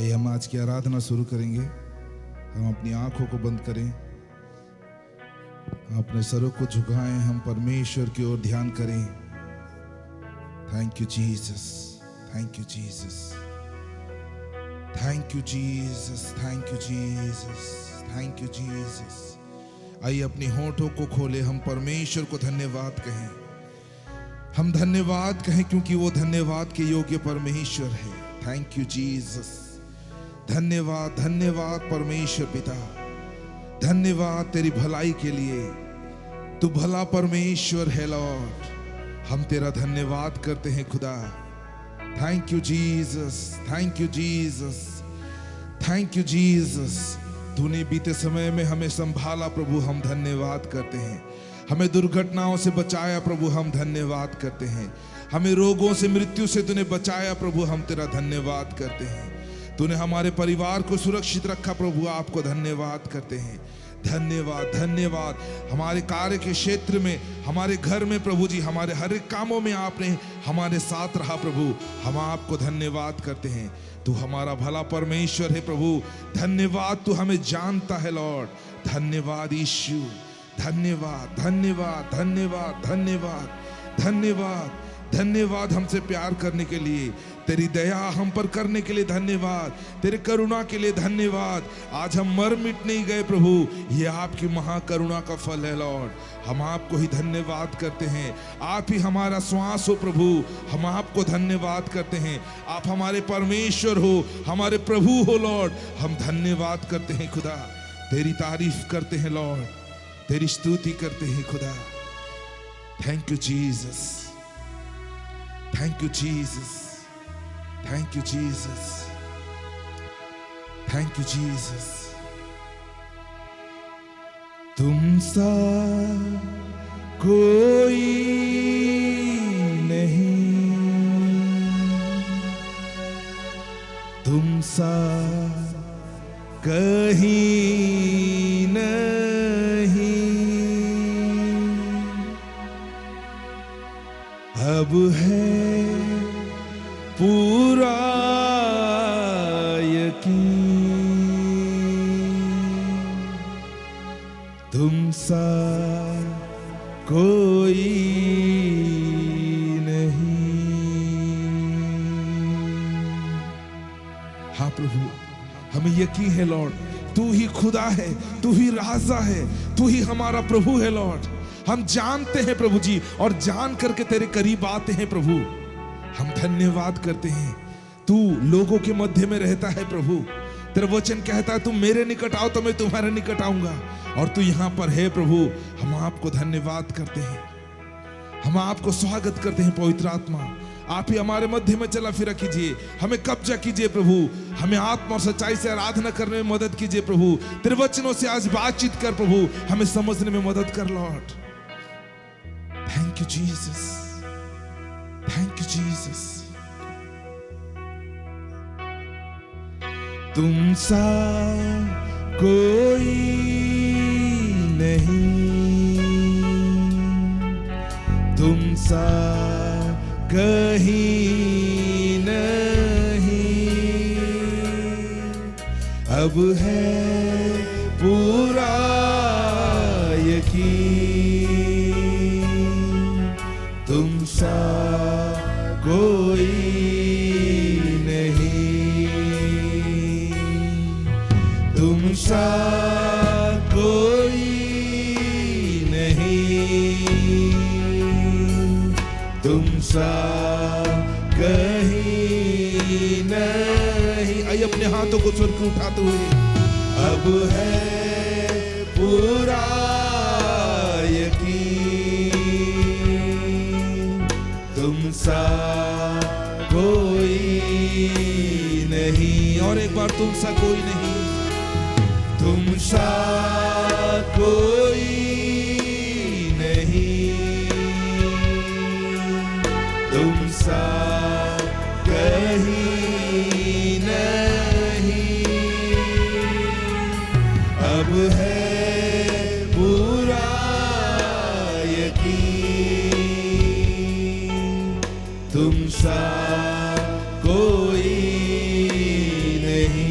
आइए हम आज की आराधना शुरू करेंगे। हम अपनी आंखों को बंद करें, हम अपने सरों को झुकाएं, हम परमेश्वर की ओर ध्यान करें। Thank you Jesus, thank you Jesus, thank you Jesus, thank you Jesus, thank you Jesus. आइए अपने होठों को खोले, हम परमेश्वर को धन्यवाद कहें। हम धन्यवाद कहें क्योंकि वो धन्यवाद के योग्य परमेश्वर है। Thank you Jesus. धन्यवाद, धन्यवाद परमेश्वर पिता, धन्यवाद तेरी भलाई के लिए। तू भला परमेश्वर है लॉर्ड, हम तेरा धन्यवाद करते हैं खुदा। Thank you Jesus, thank you Jesus, thank you Jesus. तूने बीते समय में हमें संभाला प्रभु, हम धन्यवाद करते हैं। हमें दुर्घटनाओं से बचाया प्रभु, हम धन्यवाद करते हैं। हमें रोगों से, मृत्यु से तूने बचाया प्रभु, हम तेरा धन्यवाद करते हैं। तूने हमारे परिवार को सुरक्षित रखा प्रभु, आपको धन्यवाद करते हैं। धन्यवाद, धन्यवाद। हमारे कार्य के क्षेत्र में, हमारे घर में प्रभु जी, हमारे हर एक कामों में आपने हमारे साथ रहा प्रभु, हम आपको धन्यवाद करते हैं। तू हमारा भला परमेश्वर है प्रभु। धन्यवाद, तू हमें जानता है लॉर्ड। धन्यवाद यीशु, धन्यवाद, धन्यवाद, धन्यवाद, धन्यवाद, धन्यवाद, धन्यवाद हमसे प्यार करने के लिए, तेरी दया हम पर करने के लिए धन्यवाद, तेरे करुणा के लिए धन्यवाद। आज हम मर मिट नहीं गए प्रभु, ये आपकी महाकरुणा का फल है लॉर्ड। हम आपको ही धन्यवाद करते हैं। आप ही हमारा श्वास हो प्रभु, हम आपको धन्यवाद करते हैं। आप हमारे परमेश्वर हो, हमारे प्रभु हो लॉर्ड। हम धन्यवाद करते हैं खुदा, तेरी तारीफ करते हैं लॉर्ड, तेरी स्तुति करते हैं खुदा। Thank you Jesus, thank you Jesus, thank you Jesus, thank you Jesus. तुम सा कोई नहीं, तुम सा कहीं नहीं, अब है पूरा यकीन, तुम सा कोई नहीं। हाँ प्रभु, हमें यकीन है लॉर्ड, तू ही खुदा है, तू ही राजा है, तू ही हमारा प्रभु है लॉर्ड। हम जानते हैं प्रभु जी, और जान करके तेरे करीब आते हैं प्रभु। हम धन्यवाद करते हैं। तू लोगों के मध्य में रहता है प्रभु, तेरा वचन कहता है तुम मेरे निकट आओ तो मैं तुम्हारे निकट आऊंगा, और तू यहाँ पर है प्रभु। हम आपको धन्यवाद करते हैं, हम आपको स्वागत करते हैं। पवित्र आत्मा, आप ही हमारे मध्य में चला फिरा कीजिए, हमें कब्जा कीजिए प्रभु। हमें आत्मा और सच्चाई से आराधना करने में मदद कीजिए प्रभु। तेरे वचनों से आज बातचीत कर प्रभु, हमें समझने में मदद कर Lord. Thank you Jesus, thank you Jesus. तुम सा कोई नहीं, तुम सा कहीं नहीं, अब है पूरा यकीन, तुम सा कोई नहीं, तुम सा कोई नहीं, तुम सा कहीं नहीं। आइए अपने हाथों को स्वर को उठाते हुए, अब है पूरा यकीन, तुम सा कोई नहीं। और एक बार, तुम सा कोई नहीं, तुम सा कोई नहीं, तुम सा कहीं नहीं, अब है पूरा यकीन, तुम सा कोई नहीं।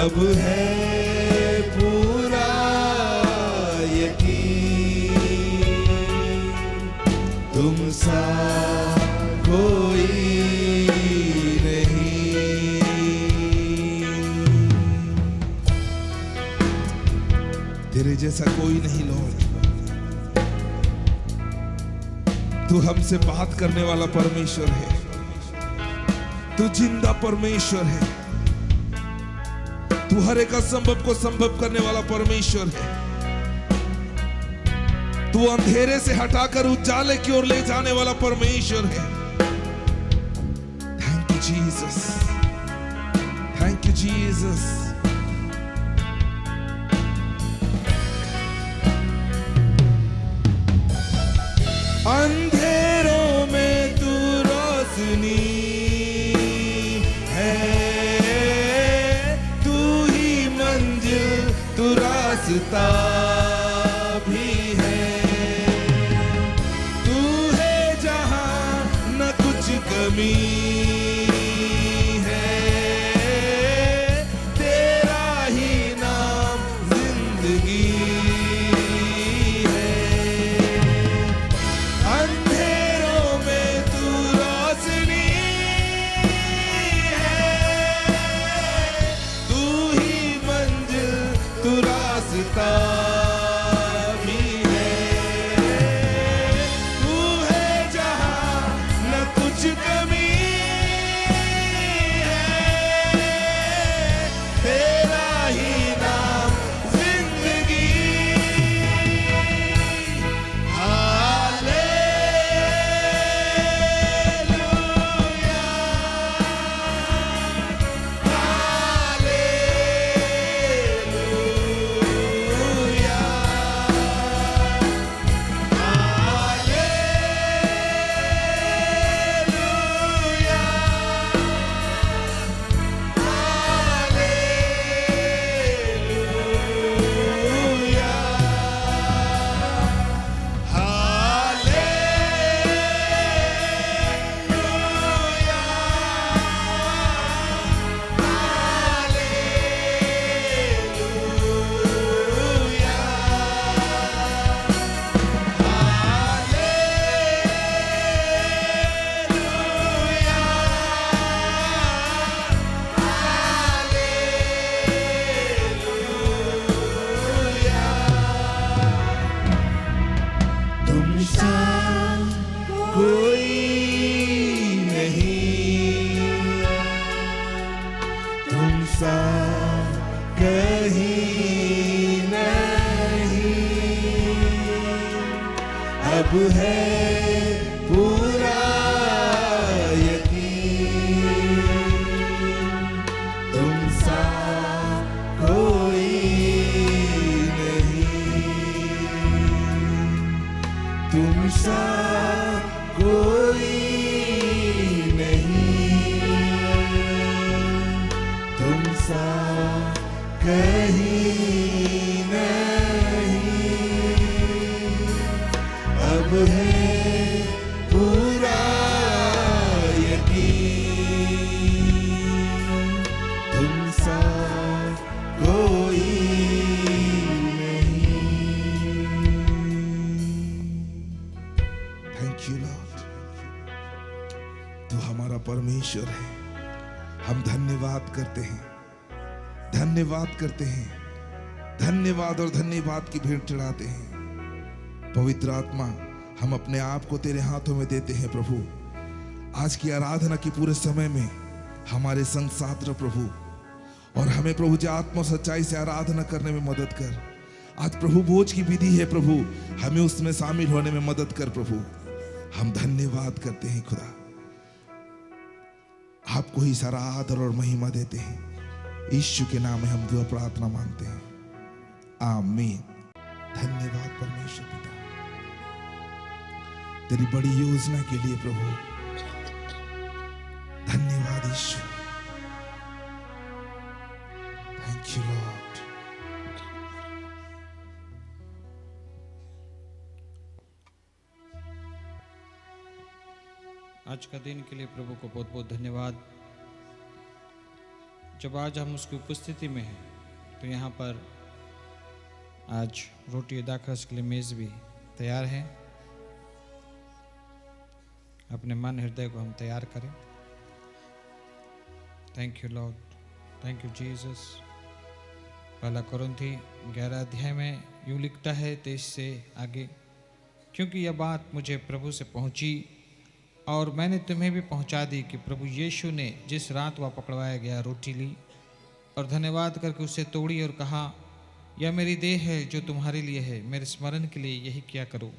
अब है पूरा यकीन, तुम सा कोई नहीं। तेरे जैसा कोई नहीं लॉर्ड। तू हमसे बात करने वाला परमेश्वर है, तू जिंदा परमेश्वर है, तू हर एक असंभव को संभव करने वाला परमेश्वर है। तू अंधेरे से हटाकर उजाले की ओर ले जाने वाला परमेश्वर है। Thank you Jesus, thank you Jesus. अंधेरों में तू रोशनी है, तू ही मंजिल, तू रास्ता भी है, तू है जहां न कुछ कमी है, तेरा ही नाम जिंदगी। भी है, तू है जहां न कुछ कमी है, तेरा ही नाम जिंदगी। हालेलुया, कोई नहीं, तुम सा कहीं नहीं, अब है पूरा यकीन, तुम सा कोई नहीं, तुम सा कोई नहीं, तुम सा कहीं नहीं, अब है पूरा यकीन, तुम सा कोई नहीं। थैंक यू लॉर्ड, तू हमारा परमेश्वर है। हम धन्यवाद करते हैं, धन्यवाद करते हैं, धन्यवाद और धन्यवाद की भेंट चढ़ाते हैं। पवित्र आत्मा, हम अपने आप को तेरे हाथों में देते हैं प्रभु। आज की आराधना की पूरे समय में हमारे संग साथ रह प्रभु, और हमें प्रभु जी आत्मा सच्चाई से आराधना करने में मदद कर। आज प्रभु भोज की विधि है प्रभु, हमें उसमें शामिल होने में मदद कर प्रभु। हम धन्यवाद करते हैं खुदा, आपको ही सारा आदर और महिमा देते हैं। यीशु के नाम में हम दुआ प्रार्थना मांगते हैं, आमीन। धन्यवाद परमेश्वर पिता, तेरी बड़ी योजना के लिए प्रभु। धन्यवाद यीशु, थैंक यू लॉर्ड। आज का दिन के लिए प्रभु को बहुत बहुत धन्यवाद। जब आज हम उसकी उपस्थिति में हैं तो यहाँ पर आज रोटी दाखरस के लिए मेज़ भी तैयार है। अपने मन हृदय को हम तैयार करें। Thank you Lord, thank you Jesus. पहला कुरिन्थी 11 अध्याय में यूँ लिखता है 23 से आगे, क्योंकि यह बात मुझे प्रभु से पहुंची और मैंने तुम्हें भी पहुंचा दी कि प्रभु यीशु ने जिस रात वह पकड़वाया गया रोटी ली और धन्यवाद करके उसे तोड़ी और कहा, यह मेरी देह है जो तुम्हारे लिए है, मेरे स्मरण के लिए यही किया करो।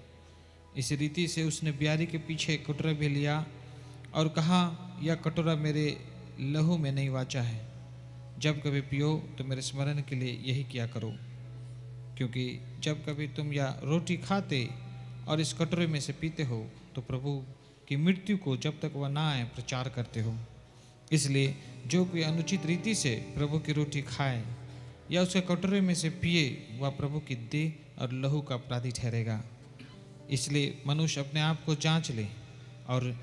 इस रीति से उसने ब्यारी के पीछे कटोरा भी लिया और कहा, यह कटोरा मेरे लहू में नहीं वाचा है, जब कभी पियो तो मेरे स्मरण के लिए यही किया करो। क्योंकि जब कभी तुम यह रोटी खाते और इस कटोरे में से पीते हो तो प्रभु की मृत्यु को जब तक वह ना आए प्रचार करते हो। इसलिए जो कोई अनुचित रीति से प्रभु की रोटी खाए या उसके कटोरे में से पिए वह प्रभु की देह और लहू का अपराधी ठहरेगा। इसलिए मनुष्य अपने आप को जांच ले और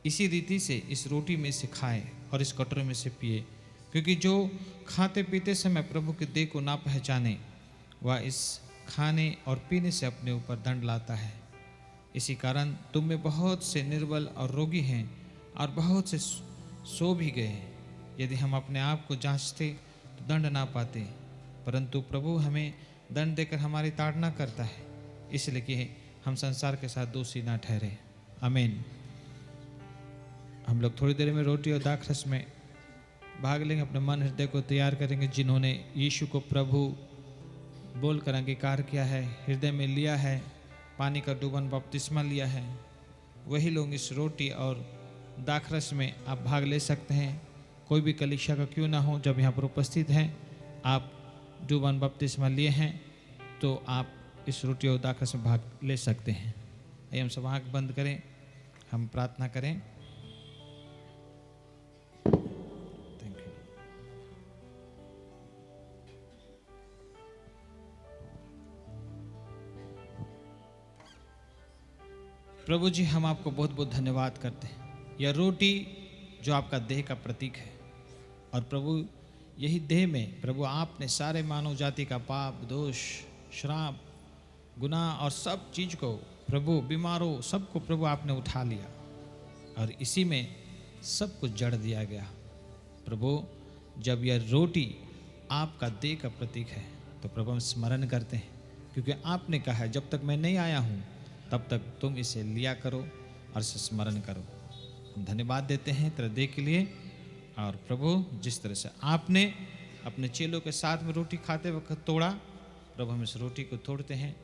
इसी रीति से इस रोटी में से खाए और इस कटोरे में से पिए। क्योंकि जो खाते पीते समय प्रभु के देह को ना पहचाने वह इस खाने और पीने से अपने ऊपर दंड लाता है। इसी कारण तुम में बहुत से निर्बल और रोगी हैं और बहुत से सो भी गए हैं। यदि हम अपने आप को जांचते तो दंड ना पाते, परंतु प्रभु हमें दंड देकर हमारी ताड़ना करता है, इसलिए कि हम संसार के साथ दोषी ना ठहरे। आमीन। हम लोग थोड़ी देर में रोटी और दाखरस में भाग लेंगे। अपने मन हृदय को तैयार करेंगे। जिन्होंने यीशु को प्रभु बोलकर अंगीकार किया है, हृदय में लिया है, पानी का डुबन बपतिस्मा लिया है, वही लोग इस रोटी और दाखरस में आप भाग ले सकते हैं। कोई भी कलीसिया का क्यों ना हो, जब यहाँ पर उपस्थित हैं, आप डुबन बपतिस्मा लिए हैं तो आप इस रोटी और दाखरस में भाग ले सकते हैं। आइए हम सब आँख बंद करें, हम प्रार्थना करें। Thank you. प्रभु जी, हम आपको बहुत बहुत धन्यवाद करते हैं। यह रोटी जो आपका देह का प्रतीक है और प्रभु यही देह में प्रभु आपने सारे मानव जाति का पाप, दोष, श्राप, गुनाह और सब चीज को प्रभु, बीमारों सबको प्रभु आपने उठा लिया और इसी में सब कुछ जड़ दिया गया। प्रभु, जब यह रोटी आपका देह का प्रतीक है तो प्रभु हम स्मरण करते हैं, क्योंकि आपने कहा है जब तक मैं नहीं आया हूँ तब तक तुम इसे लिया करो और इसे स्मरण करो। हम धन्यवाद देते हैं तेरे देह के लिए। और प्रभु, जिस तरह से आपने अपने चेलों के साथ में रोटी खाते वक्त तोड़ा, प्रभु हम इस रोटी को तोड़ते हैं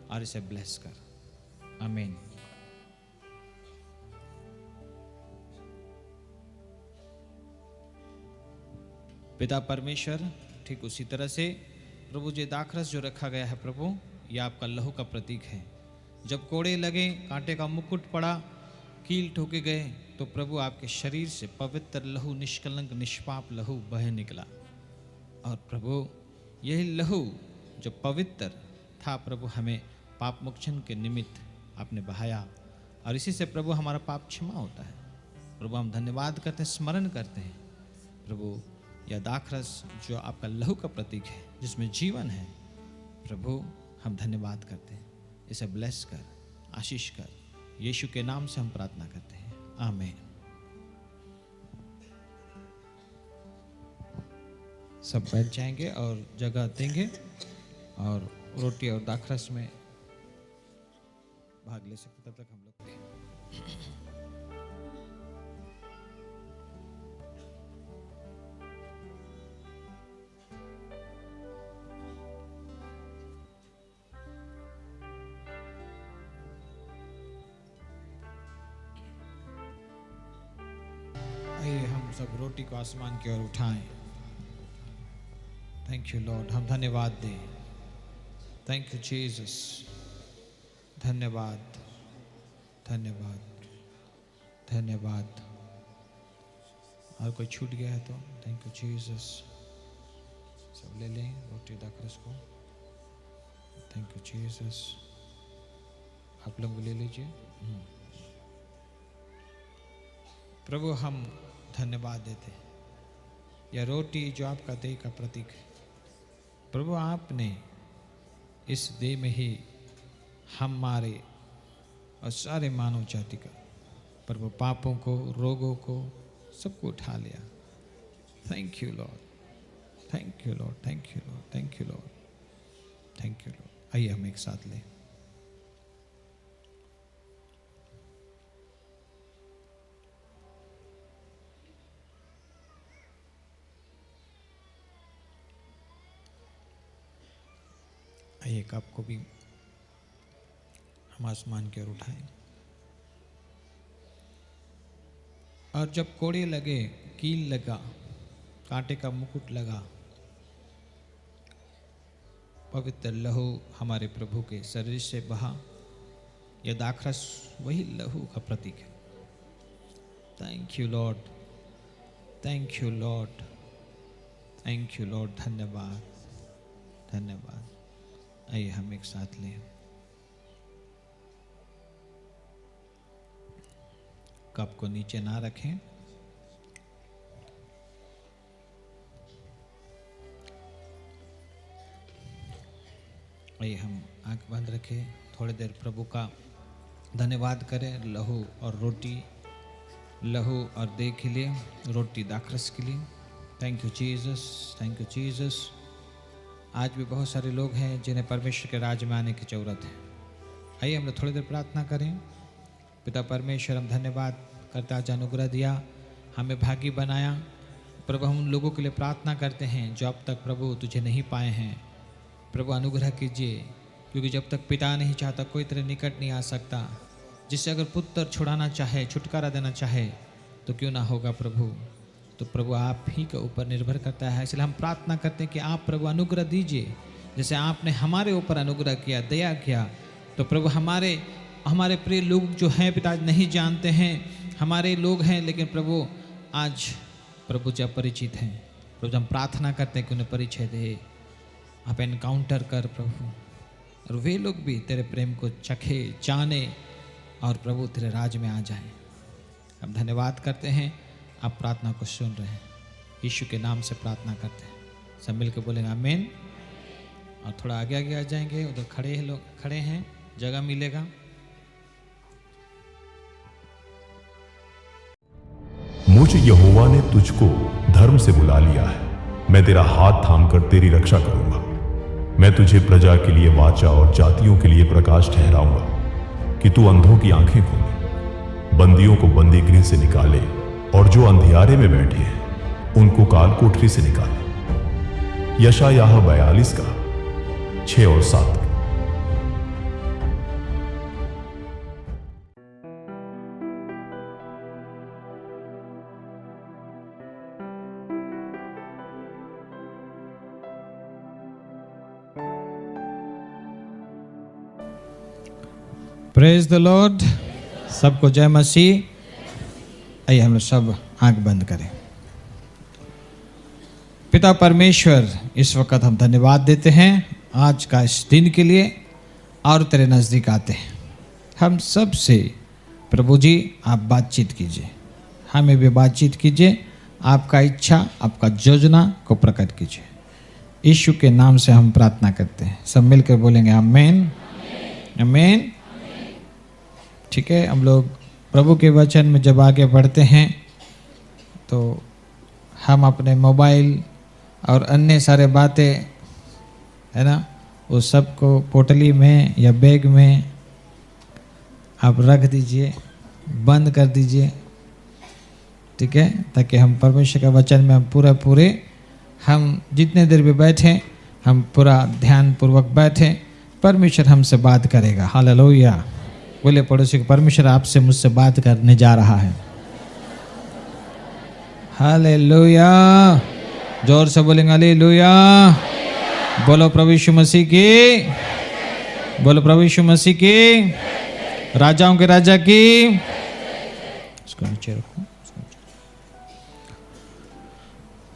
और इसे ब्लेस कर। आमीन। पिता परमेश्वर, ठीक उसी तरह से प्रभु जी दाखरस जो रखा गया है प्रभु, यह आपका लहू का प्रतीक है। जब कोड़े लगे, कांटे का मुकुट पड़ा, कील ठोके गए, तो प्रभु आपके शरीर से पवित्र लहू, निष्कलंक निष्पाप लहू बह निकला। और प्रभु यही लहू जो पवित्र था प्रभु, हमें पाप मोक्षण के निमित्त आपने बहाया और इसी से प्रभु हमारा पाप क्षमा होता है। प्रभु हम धन्यवाद करते हैं, स्मरण करते हैं प्रभु, यह दाखरस जो आपका लहू का प्रतीक है जिसमें जीवन है, प्रभु हम धन्यवाद करते हैं। इसे ब्लेस कर, आशीष कर, यीशु के नाम से हम प्रार्थना करते हैं। आमीन। सब बैठ जाएंगे और जगह देंगे और रोटी और दाखरस में भाग ले सकते। तब तक हम लोग आइए हम सब रोटी को आसमान की ओर उठाएं। थैंक यू लॉर्ड, हम धन्यवाद दें। Thank you Jesus. धन्यवाद, धन्यवाद, धन्यवाद। और कोई छूट गया है तो थैंक यू जीसस। सब ले लें रोटी दाखरस को। Thank you Jesus. आप लोग ले लीजिए। प्रभु हम धन्यवाद देते हैं या रोटी जो आपका देह का प्रतीक है। प्रभु आपने इस देह में ही हमारे और सारे मानव जाति का प्रभु पापों को, रोगों को, सबको उठा लिया। Thank you Lord, thank you Lord, thank you Lord, thank you Lord, thank you Lord. आइए हम एक साथ लें। आइए कप को भी हम आसमान की ओर उठाएं। और जब कोड़े लगे, कील लगा, कांटे का मुकुट लगा, पवित्र लहू हमारे प्रभु के शरीर से बहा। यह दाखरस वही लहू का प्रतीक है। Thank you Lord, thank you Lord, thank you Lord. धन्यवाद, धन्यवाद। आइए हम एक साथ लें। कप को नीचे ना रखें। आइए हम आंख बंद रखें, थोड़ी देर प्रभु का धन्यवाद करें। लहू और रोटी, लहू और देह के लिए, रोटी दाखरस के लिए। Thank you Jesus, thank you Jesus. आज भी बहुत सारे लोग हैं जिन्हें परमेश्वर के राज्य में आने की जरूरत है। आइए हम लोग थोड़ी देर प्रार्थना करें। पिता परमेश्वर, हम धन्यवाद करते आज अनुग्रह दिया, हमें भागी बनाया। प्रभु हम उन लोगों के लिए प्रार्थना करते हैं जो अब तक प्रभु तुझे नहीं पाए हैं। प्रभु अनुग्रह कीजिए, क्योंकि जब तक पिता नहीं चाहता कोई तेरे निकट नहीं आ सकता। जिससे अगर पुत्र छुड़ाना चाहे, छुटकारा देना चाहे तो क्यों ना होगा प्रभु। तो प्रभु आप ही के ऊपर निर्भर करता है। इसलिए हम प्रार्थना करते हैं कि आप प्रभु अनुग्रह दीजिए। जैसे आपने हमारे ऊपर अनुग्रह किया, दया किया, तो प्रभु हमारे प्रिय लोग जो हैं पिता नहीं जानते हैं, हमारे लोग हैं, लेकिन प्रभु आज प्रभु जब परिचित हैं, प्रभु हम प्रार्थना करते हैं कि उन्हें परिचय दे। आप एनकाउंटर कर प्रभु, और वे लोग भी तेरे प्रेम को चखे, जाने और प्रभु तेरे राज में आ जाएं। हम धन्यवाद करते हैं, आप प्रार्थना को सुन रहे हैं। यीशु के नाम से प्रार्थना करते हैं। सब मिलकर बोलेंगे आमीन। और थोड़ा आगे आगे आ जाएंगे, उधर खड़े हैं, जगह मिलेगा। मुझ यहोवा ने तुझको धर्म से बुला लिया है। मैं तेरा हाथ थामकर तेरी रक्षा करूंगा। मैं तुझे प्रजा के लिए वाचा और जातियों के लिए प्रकाश ठहराऊंगा, कि तू अंधों की आंखें खोले, बंदियों को बंदी गृह से निकाले, और जो अंधियारे में बैठे हैं उनको काल कोठरी से निकाले। यशायाह 42 का 6 और 7। Praise the Lord. सबको जय मसीह। आइए हम लोग सब आंख बंद करें। पिता परमेश्वर, इस वक्त हम धन्यवाद देते हैं आज का इस दिन के लिए, और तेरे नज़दीक आते हैं। हम सब से प्रभु जी आप बातचीत कीजिए, हमें भी बातचीत कीजिए। आपका इच्छा, आपका योजना को प्रकट कीजिए। यीशु के नाम से हम प्रार्थना करते हैं। सब मिलकर बोलेंगे आमीन, आमीन। ठीक है, हम लोग प्रभु के वचन में जब आगे बढ़ते हैं तो हम अपने मोबाइल और अन्य सारे बातें है ना, वो सबको पोटली में या बैग में आप रख दीजिए, बंद कर दीजिए। ठीक है, ताकि हम परमेश्वर के वचन में हम जितने देर भी बैठें, हम पूरा ध्यान पूर्वक बैठें। परमेश्वर हमसे बात करेगा। हालेलुया। बोले पड़ोसी को, परमेश्वर आपसे मुझसे बात करने जा रहा है। हालेलुया। जोर से बोलेंगे हालेलुया। बोलो प्रभु यीशु मसीह की, बोलो प्रभु यीशु मसीह की, राजाओं के राजा की। इसको नीचे रखो।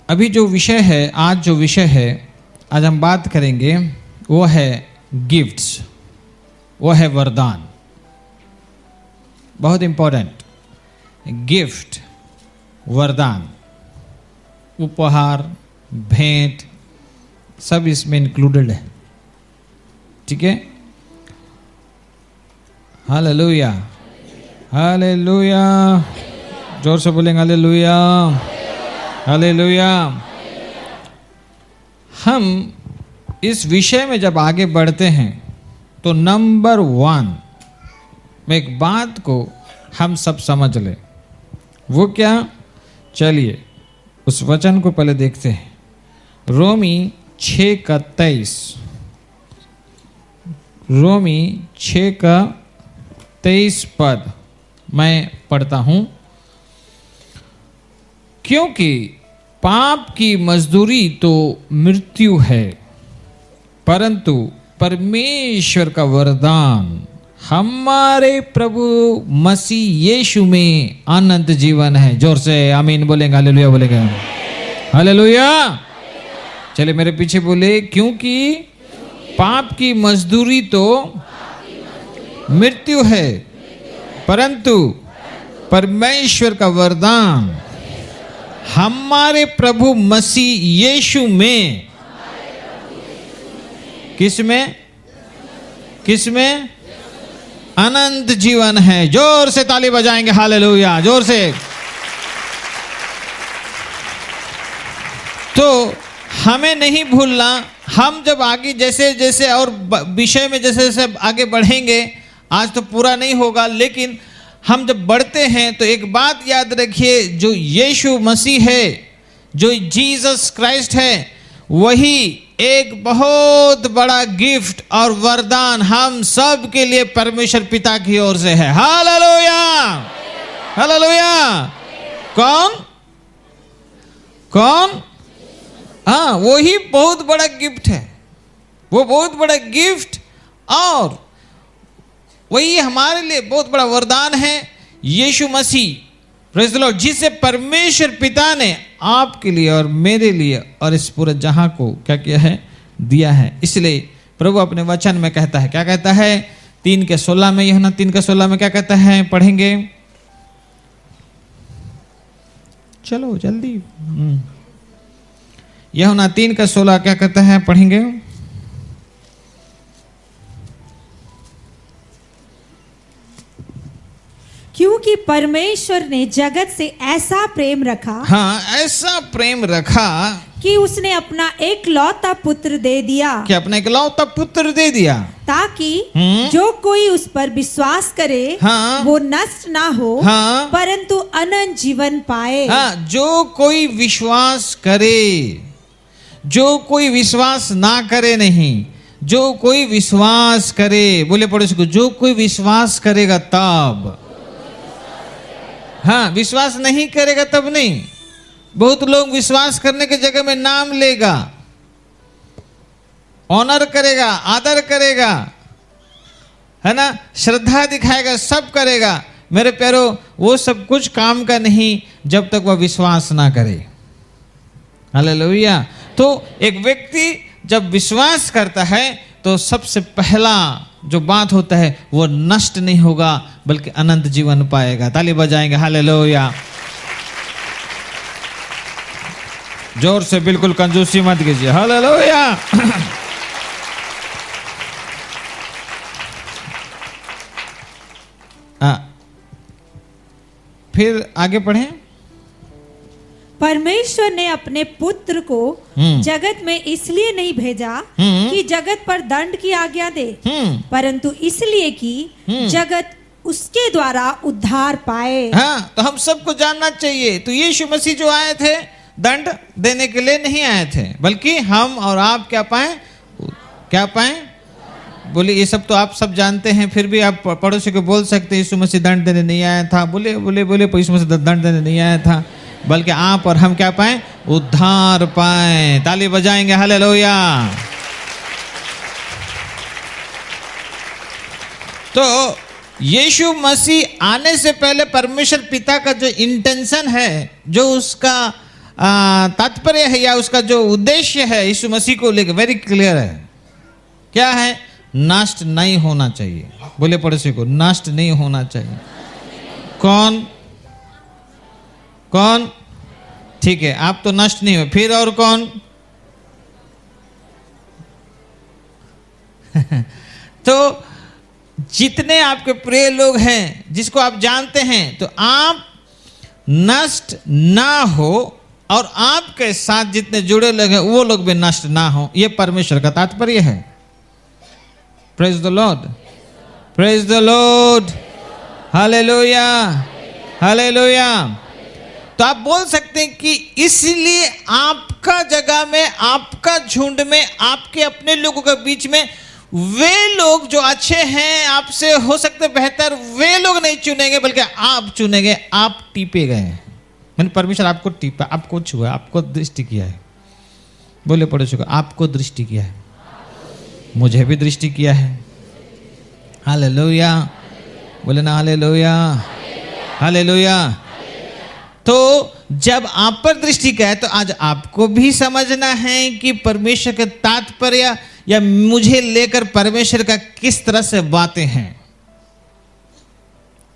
अभी जो विषय है, आज जो विषय है, आज हम बात करेंगे, वो है गिफ्ट्स, वो है वरदान। बहुत इंपॉर्टेंट, गिफ्ट, वरदान। उपहार, भेंट सब इसमें इंक्लूडेड है। ठीक है, हालेलुया, हालेलुया, जोर से बोलेंगे हालेलुया, हालेलुया। हम इस विषय में जब आगे बढ़ते हैं तो नंबर 1 में एक बात को हम सब समझ लें। वो क्या? चलिए उस वचन को पहले देखते हैं। रोमी 6:23, रोमी 6:23 पद मैं पढ़ता हूं। क्योंकि पाप की मजदूरी तो मृत्यु है, परंतु परमेश्वर का वरदान हमारे प्रभु मसीह यीशु में अनंत जीवन है। जोर से आमीन बोलेंगे, हालेलुया बोलेंगे, हालेलुया। चले मेरे पीछे बोले, क्योंकि पाप की मजदूरी तो मृत्यु है, परंतु परमेश्वर का वरदान हमारे प्रभु मसीह यीशु में, किसमें? किसमें? अनंत जीवन है। जोर से ताली बजाएंगे, हालेलुया, जोर से। तो हमें नहीं भूलना, हम जब आगे जैसे जैसे और विषय में जैसे जैसे आगे बढ़ेंगे, आज तो पूरा नहीं होगा, लेकिन हम जब बढ़ते हैं तो एक बात याद रखिए, जो यीशु मसीह है, जो जीसस क्राइस्ट है, वही एक बहुत बड़ा गिफ्ट और वरदान हम सब के लिए परमेश्वर पिता की ओर से है। Hallelujah, hallelujah. कौन? कौन? हाँ, वही बहुत बड़ा गिफ्ट है, वो बहुत बड़ा गिफ्ट और वही हमारे लिए बहुत बड़ा वरदान है। यीशु मसीह, प्रेज़ द लॉर्ड, जिसे परमेश्वर पिता ने आपके लिए और मेरे लिए और इस पूरे जहां को क्या किया है? दिया है। इसलिए प्रभु अपने वचन में कहता है, क्या कहता है? 3:16 में, यूहन्ना 3:16 में क्या कहता है? पढ़ेंगे, चलो जल्दी। यूहन्ना 3:16 क्या कहता है? पढ़ेंगे। क्योंकि परमेश्वर ने जगत से ऐसा प्रेम रखा, हाँ, ऐसा प्रेम रखा कि उसने अपना एकलौता पुत्र दे दिया, कि अपना एकलौता पुत्र दे दिया, ताकि जो कोई उस पर विश्वास करे, हाँ, वो नष्ट ना हो, हाँ, परंतु अनंत जीवन पाए। हाँ, जो कोई विश्वास करे, जो कोई विश्वास ना करे नहीं, जो कोई विश्वास करे, बोले पड़ोसी को, जो कोई विश्वास करेगा तब। हाँ, विश्वास नहीं करेगा तब नहीं। बहुत लोग विश्वास करने की जगह में नाम लेगा, ऑनर करेगा, आदर करेगा, है ना, श्रद्धा दिखाएगा, सब करेगा। मेरे प्यारो, वो सब कुछ काम का नहीं जब तक वह विश्वास ना करे। हालेलुया। तो एक व्यक्ति जब विश्वास करता है तो सबसे पहला जो बात होता है वो नष्ट नहीं होगा बल्कि अनंत जीवन पाएगा। ताली बजाएंगे, हालेलुया। जोर से, बिल्कुल कंजूसी मत कीजिए, हालेलुया। फिर आगे पढ़ें। परमेश्वर ने अपने पुत्र को जगत में इसलिए नहीं भेजा कि जगत पर दंड की आज्ञा दे, परंतु इसलिए कि जगत उसके द्वारा उद्धार पाए। हाँ, तो हम सबको जानना चाहिए, तो यीशु मसीह जो आए थे दंड देने के लिए नहीं आए थे, बल्कि हम और आप क्या पाए? क्या पाए? बोले, ये सब तो आप सब जानते हैं, फिर भी आप पड़ोसी को बोल सकते यीशु मसीह दंड देने नहीं आया था। बोले बोले बोले यीशु मसीह दंड देने नहीं आया था, बल्कि आप और हम क्या पाए? उद्धार पाए। ताली बजाएंगे, हालेलुया। तो यीशु मसीह आने से पहले परमेश्वर पिता का जो इंटेंशन है, जो उसका तात्पर्य है या उसका जो उद्देश्य है यीशु मसीह को लेकर, वेरी क्लियर है। क्या है? नष्ट नहीं होना चाहिए। बोले पड़ोसी को, नष्ट नहीं होना चाहिए। कौन? कौन? ठीक है, आप तो नष्ट नहीं हुए। फिर और कौन? तो जितने आपके प्रिय लोग हैं जिसको आप जानते हैं, तो आप नष्ट ना हो और आपके साथ जितने जुड़े लोग हैं वो लोग भी नष्ट ना हो, ये परमेश्वर का तात्पर्य है। Praise the Lord, praise the Lord, hallelujah, hallelujah. तो आप बोल सकते हैं कि इसलिए आपका जगह में, आपका झुंड में, आपके अपने लोगों के बीच में वे लोग जो अच्छे हैं, आपसे हो सकते बेहतर, वे लोग नहीं चुनेंगे बल्कि आप चुनेंगे। आप टीपे गए हैं, मैंने परमेश्वर आपको टीपा, आपको छुआ, आपको दृष्टि किया है। बोले पड़ोसी को, आपको दृष्टि किया है, मुझे भी दृष्टि किया है। हालेलुया, बोले ना हालेलुया, हालेलुया। तो जब आप पर दृष्टि का है तो आज आपको भी समझना है कि परमेश्वर के तात्पर्य या मुझे लेकर परमेश्वर का किस तरह से बातें हैं।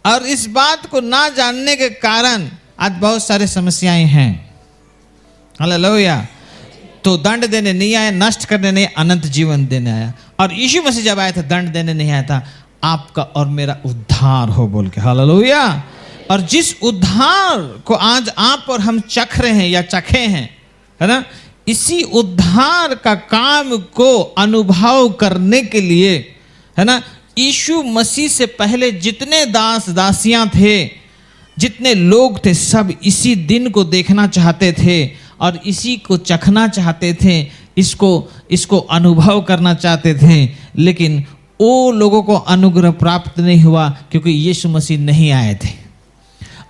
और इस बात को ना जानने के कारण आज बहुत सारी समस्याएं हैं। हालेलुया। तो दंड देने नहीं आया, नष्ट करने नहीं, अनंत जीवन देने आया। और यीशु मसीह जब आया था दंड देने नहीं आया था, आपका और मेरा उद्धार हो बोल के। हालेलुया। और जिस उद्धार को आज आप और हम चख रहे हैं या चखे हैं, है ना, इसी उद्धार का काम को अनुभव करने के लिए, है ना, यीशु मसीह से पहले जितने दास दासियां थे, जितने लोग थे, सब इसी दिन को देखना चाहते थे और इसी को चखना चाहते थे, इसको अनुभव करना चाहते थे। लेकिन वो लोगों को अनुग्रह प्राप्त नहीं हुआ क्योंकि यीशु मसीह नहीं आए थे।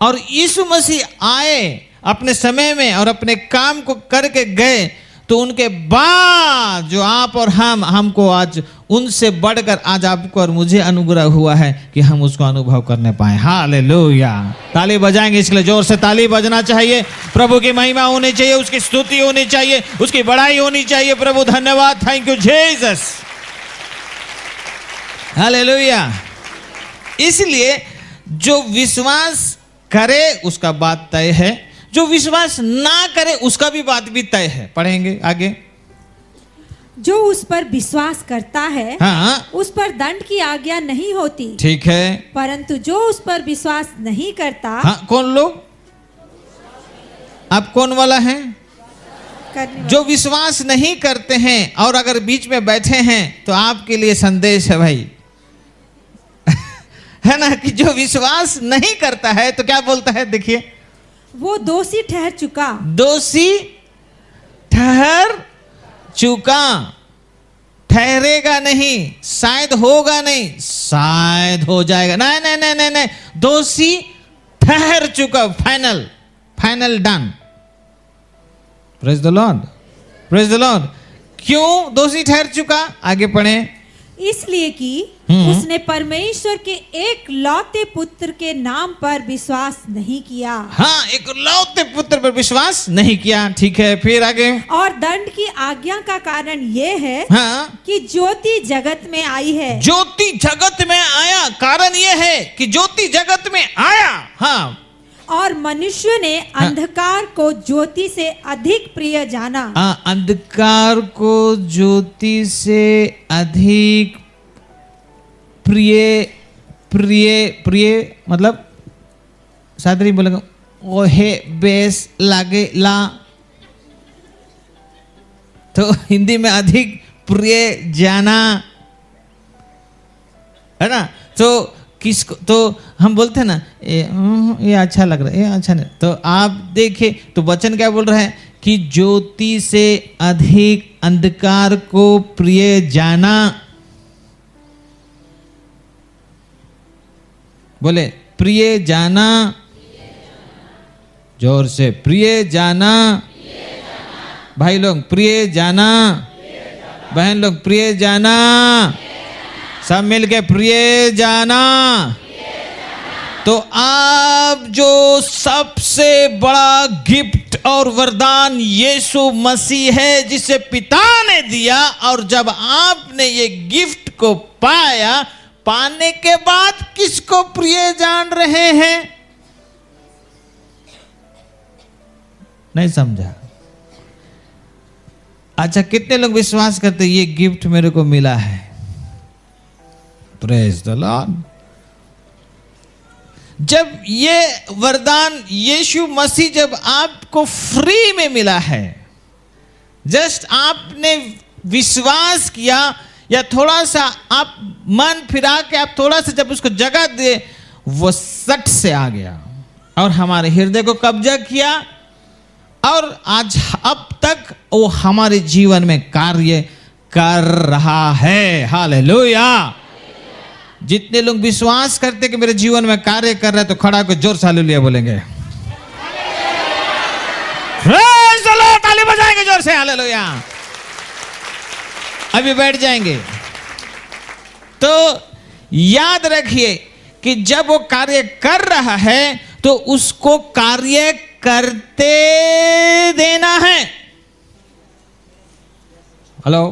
और यीशु मसीह आए अपने समय में और अपने काम को करके गए, तो उनके बाद जो आप और हमको आज उनसे बढ़कर आज आपको और मुझे अनुग्रह हुआ है कि हम उसको अनुभव करने पाए। हालेलुया। ताली बजाएंगे, इसके लिए जोर से ताली बजना चाहिए। प्रभु की महिमा होनी चाहिए, उसकी स्तुति होनी चाहिए, उसकी बड़ाई होनी चाहिए। प्रभु धन्यवाद, थैंक यू जीसस, हालेलुया। इसलिए जो विश्वास करे उसका बात तय है, जो विश्वास ना करे उसका भी बात भी तय है। पढ़ेंगे आगे। जो उस पर विश्वास करता है, हाँ, उस पर दंड की आज्ञा नहीं होती। ठीक है। परंतु जो उस पर विश्वास नहीं करता, हाँ, कौन लोग? आप कौन वाला है? जो विश्वास नहीं करते हैं और अगर बीच में बैठे हैं तो आपके लिए संदेश है भाई, है ना, कि जो विश्वास नहीं करता है तो क्या बोलता है, देखिए, वो दोषी ठहर चुका। दोषी ठहर चुका, ठहरेगा नहीं, शायद होगा नहीं, शायद हो जाएगा, नहीं नहीं नहीं नहीं नहीं, दोषी ठहर चुका, final, final done. Praise the Lord, praise the Lord. क्यों दोषी ठहर चुका? आगे पढ़े। इसलिए कि उसने परमेश्वर के एक लौते पुत्र के नाम पर विश्वास नहीं किया। हाँ, एक लौते पुत्र पर विश्वास नहीं किया, ठीक है। फिर आगे। और दंड की आज्ञा का कारण ये है, हाँ, कि ज्योति जगत में आई है। ज्योति जगत में आया, कारण ये है कि ज्योति जगत में आया। हाँ, और मनुष्य ने अंधकार को ज्योति से अधिक प्रिय जाना। अंधकार को ज्योति से अधिक प्रिय, प्रिय प्रिय मतलब सादरी बोलेगा, ओहे बेस लागे ला, तो हिंदी में अधिक प्रिय जाना, है ना। तो किसको, तो हम बोलते हैं ना, ये अच्छा लग रहा है, ये अच्छा नहीं। तो आप देखिए, तो वचन क्या बोल रहा है कि ज्योति से अधिक अंधकार को प्रिय जाना। बोले प्रिय जाना, जोर से, प्रिय जाना। भाई लोग प्रिय जाना, बहन लोग प्रिय जाना, सब मिलके प्रिय जाना। तो आप जो सबसे बड़ा गिफ्ट और वरदान यीशु मसीह है जिसे पिता ने दिया, और जब आपने ये गिफ्ट को पाया, पाने के बाद किसको प्रिय जान रहे हैं? नहीं समझा। अच्छा, कितने लोग विश्वास करते ये गिफ्ट मेरे को मिला है? Praise the Lord. जब ये वरदान यीशु मसीह जब आपको फ्री में मिला है, जस्ट आपने विश्वास किया या थोड़ा सा आप मन फिरा के आप थोड़ा सा जब उसको जगह दे, वो सट से आ गया और हमारे हृदय को कब्जा किया और आज अब तक वो हमारे जीवन में कार्य कर रहा है। हालेलुया। जितने लोग विश्वास करते कि मेरे जीवन में कार्य कर रहा है तो खड़ा होकर जोर से हालेलुया बोलेंगे। ताली बजाएंगे जोर से हालेलुया। अभी बैठ जाएंगे। तो याद रखिए कि जब वो कार्य कर रहा है तो उसको कार्य करते देना है। हेलो।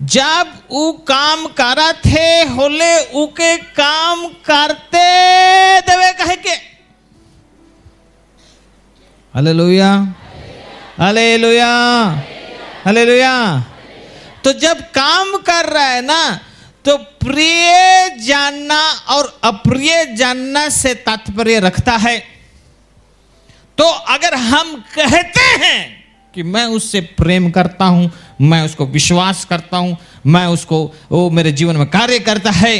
जब वो काम करा थे होले उके काम करते देवे कहे के। Hallelujah, hallelujah, hallelujah. तो जब काम कर रहा है ना तो प्रिय जानना और अप्रिय जानना से तात्पर्य रखता है। तो अगर हम कहते हैं कि मैं उससे प्रेम करता हूं, मैं उसको विश्वास करता हूं, मैं उसको, वो मेरे जीवन में कार्य करता है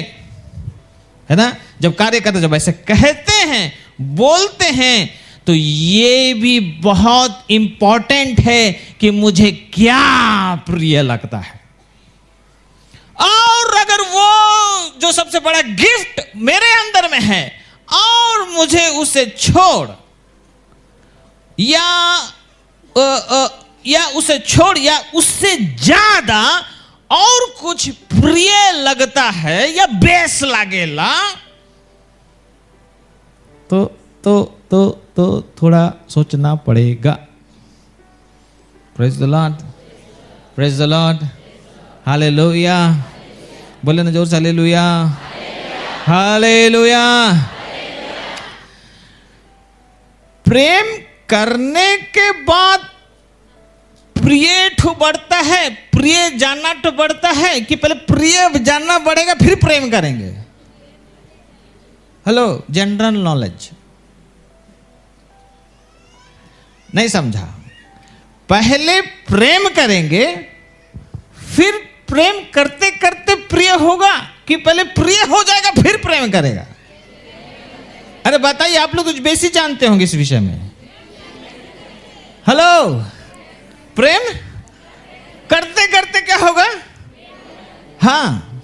ना, जब कार्य करता, जब ऐसे कहते हैं, बोलते हैं, तो ये भी बहुत इंपॉर्टेंट है कि मुझे क्या प्रिय लगता है। और अगर वो जो सबसे बड़ा गिफ्ट मेरे अंदर में है और मुझे उसे छोड़ या उसे छोड़ या उससे ज्यादा और कुछ प्रिय लगता है या बेस लगेला तो थोड़ा सोचना पड़ेगा। Praise the Lord, praise the Lord, hallelujah. बोले ना जोर से हालेलुया, हालेलुया। प्रेम करने के बाद प्रिय ठो बढ़ता है, प्रिय जानना तो बढ़ता है कि पहले प्रिय जानना बढ़ेगा फिर प्रेम करेंगे। हेलो, जनरल नॉलेज नहीं समझा। पहले प्रेम करेंगे फिर प्रेम करते करते प्रिय होगा कि पहले प्रिय हो जाएगा फिर प्रेम करेगा? अरे बताइए, आप लोग कुछ बेसिक जानते होंगे इस विषय में। हेलो, प्रेम करते करते क्या होगा? हाँ,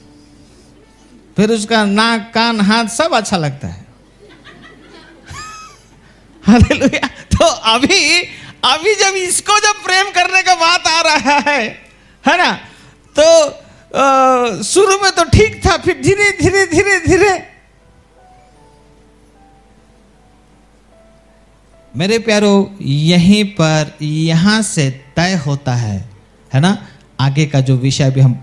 फिर उसका नाक, कान, हाथ सब अच्छा लगता है। हालेलुया। तो अभी जब इसको जब प्रेम करने का बात आ रहा है ना, तो शुरू में तो ठीक था, फिर धीरे धीरे धीरे धीरे। मेरे प्यारो, यहीं पर यहां से तय होता है ना, आगे का जो विषय भी हम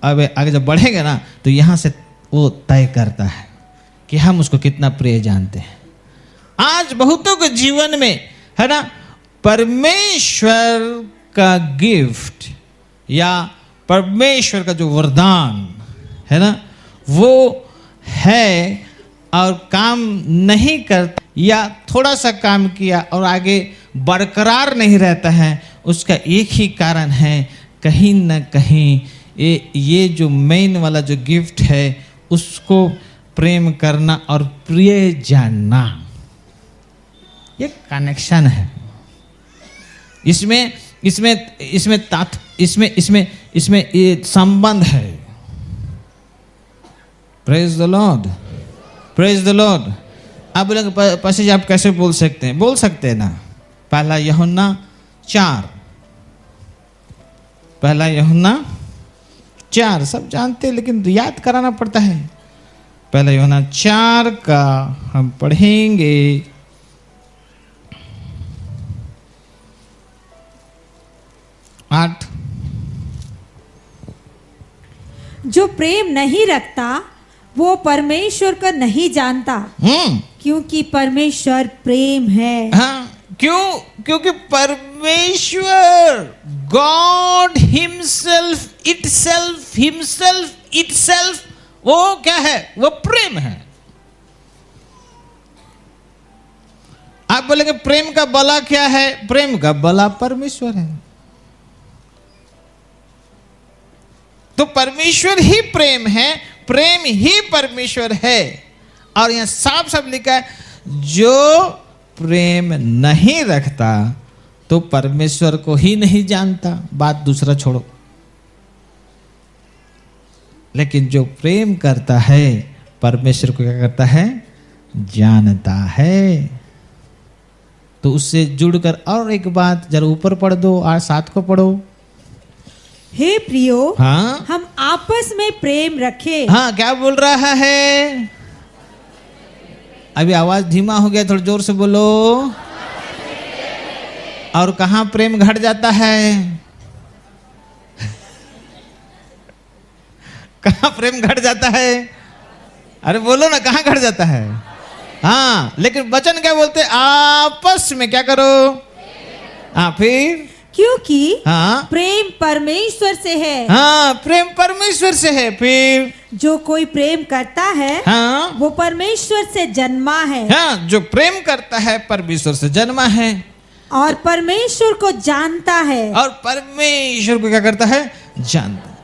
अब आगे जब बढ़ेंगे ना तो यहां से वो तय करता है कि हम उसको कितना प्रिय जानते हैं। आज बहुतों के जीवन में है ना, परमेश्वर का गिफ्ट या परमेश्वर का जो वरदान है ना, वो है और काम नहीं करता या थोड़ा सा काम किया और आगे बरकरार नहीं रहता है। उसका एक ही कारण है, कहीं ना कहीं ये जो मेन वाला जो गिफ्ट है उसको प्रेम करना और प्रिय जानना, ये कनेक्शन है। इसमें ये संबंध है। Praise the Lord, praise the Lord. आप बोलेंगे पैसेज आप कैसे बोल सकते हैं? बोल सकते हैं ना। पहला यूहन्ना 4 सब जानते हैं, लेकिन याद कराना पड़ता है। पहला यूहन्ना 4 का हम पढ़ेंगे 8। जो प्रेम नहीं रखता वो परमेश्वर को नहीं जानता, क्योंकि परमेश्वर प्रेम है। हाँ, क्यों? क्योंकि परमेश्वर गॉड हिमसेल्फ वो क्या है? वो प्रेम है। आप बोलेंगे प्रेम का बला क्या है? प्रेम का बला परमेश्वर है। तो परमेश्वर ही प्रेम है, प्रेम ही परमेश्वर है। और यहां साफ साफ लिखा है, जो प्रेम नहीं रखता तो परमेश्वर को ही नहीं जानता। बात दूसरा छोड़ो, लेकिन जो प्रेम करता है परमेश्वर को क्या करता है? जानता है। तो उससे जुड़कर और एक बात जरा ऊपर पढ़ दो, आज 7 को पढ़ो। हे प्रियो, हाँ, हम आपस में प्रेम रखें। हाँ, क्या बोल रहा है? अभी आवाज धीमा हो गया, थोड़ा जोर से बोलो। और कहाँ प्रेम घट जाता है? कहाँ प्रेम घट जाता है? अरे बोलो ना, कहाँ घट जाता है? हाँ, लेकिन वचन क्या बोलते? आपस में क्या करो? हाँ, फिर क्योंकि हाँ, प्रेम परमेश्वर से है। हाँ, प्रेम परमेश्वर से है। फिर जो कोई प्रेम करता है हाँ, वो परमेश्वर से जन्मा है हाँ, जो प्रेम करता है परमेश्वर से जन्मा है और परमेश्वर को जानता है। और परमेश्वर को क्या करता है? जानता है।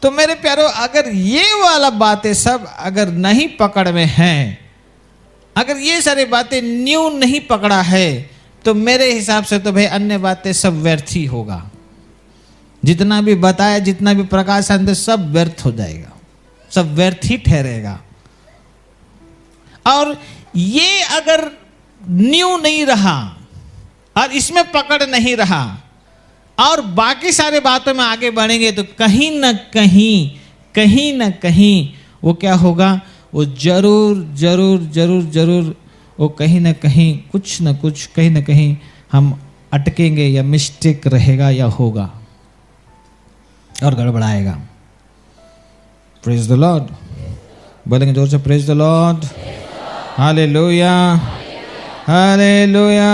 तो मेरे प्यारो, अगर ये वाला बातें सब अगर नहीं पकड़ में हैं, अगर ये सारी बातें न्यू नहीं पकड़ा है, तो मेरे हिसाब से तो भाई अन्य बातें सब व्यर्थ ही होगा। जितना भी बताया, जितना भी प्रकाश अंदर, सब व्यर्थ हो जाएगा, सब व्यर्थ ही ठहरेगा। और ये अगर न्यू नहीं रहा और इसमें पकड़ नहीं रहा और बाकी सारे बातों में आगे बढ़ेंगे, तो कहीं ना कहीं वो क्या होगा? वो जरूर वो कहीं ना कहीं कुछ ना कुछ, कहीं ना कहीं हम अटकेंगे या मिस्टेक रहेगा या होगा और गड़बड़ाएगा। प्रेज द लॉर्ड, बोलेंगे जोर से, praise the Lord, hallelujah, hallelujah,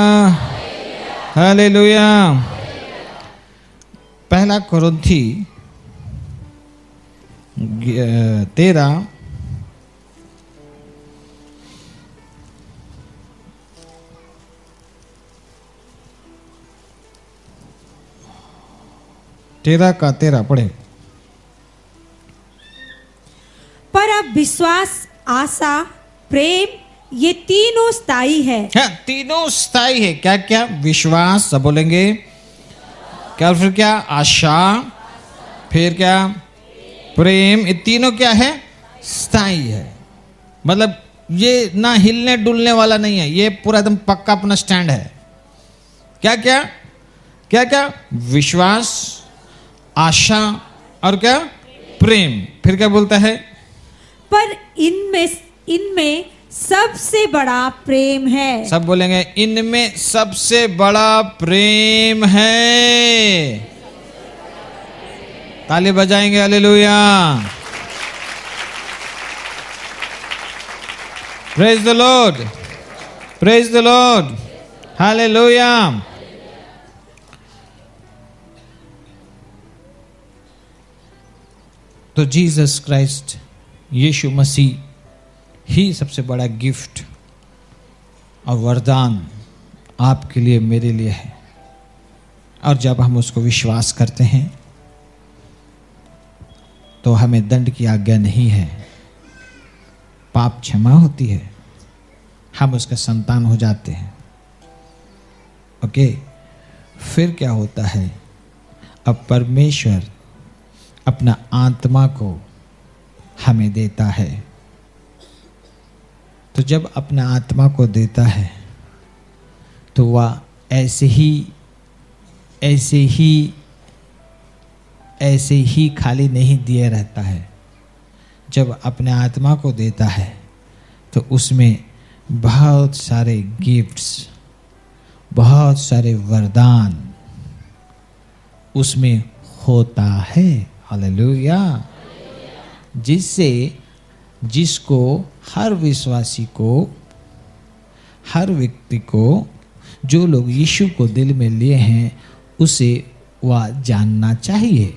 hallelujah. 1 कोरिन्थी 13 का 13 पढ़े। पर अब विश्वास, आशा, प्रेम ये तीनों स्थायी है। हाँ, तीनों स्थायी है। क्या क्या? विश्वास, सब बोलेंगे क्या? फिर क्या? आशा, फिर क्या? प्रेम। ये तीनों क्या है? स्थायी है। मतलब ये ना हिलने डुलने वाला नहीं है, ये पूरा एकदम पक्का अपना स्टैंड है। क्या क्या? क्या क्या? विश्वास, आशा और क्या? प्रेम। फिर क्या बोलता है? पर इनमें सबसे बड़ा प्रेम है। सब बोलेंगे, इनमें सबसे बड़ा प्रेम है। ताली बजाएंगे, hallelujah, praise the Lord, praise the Lord, hallelujah. तो जीसस क्राइस्ट, यीशु मसीह ही सबसे बड़ा गिफ्ट और वरदान आपके लिए, मेरे लिए है। और जब हम उसको विश्वास करते हैं तो हमें दंड की आज्ञा नहीं है, पाप क्षमा होती है, हम उसके संतान हो जाते हैं। ओके, फिर क्या होता है? अब परमेश्वर अपना आत्मा को हमें देता है। तो जब अपना आत्मा को देता है तो वह ऐसे ही खाली नहीं दिए रहता है। जब अपने आत्मा को देता है तो उसमें बहुत सारे गिफ्ट्स, बहुत सारे वरदान उसमें होता है। हालेलुया। जिसको हर विश्वासी को हर व्यक्ति को, जो लोग यीशु को दिल में लिए हैं, उसे वह जानना चाहिए।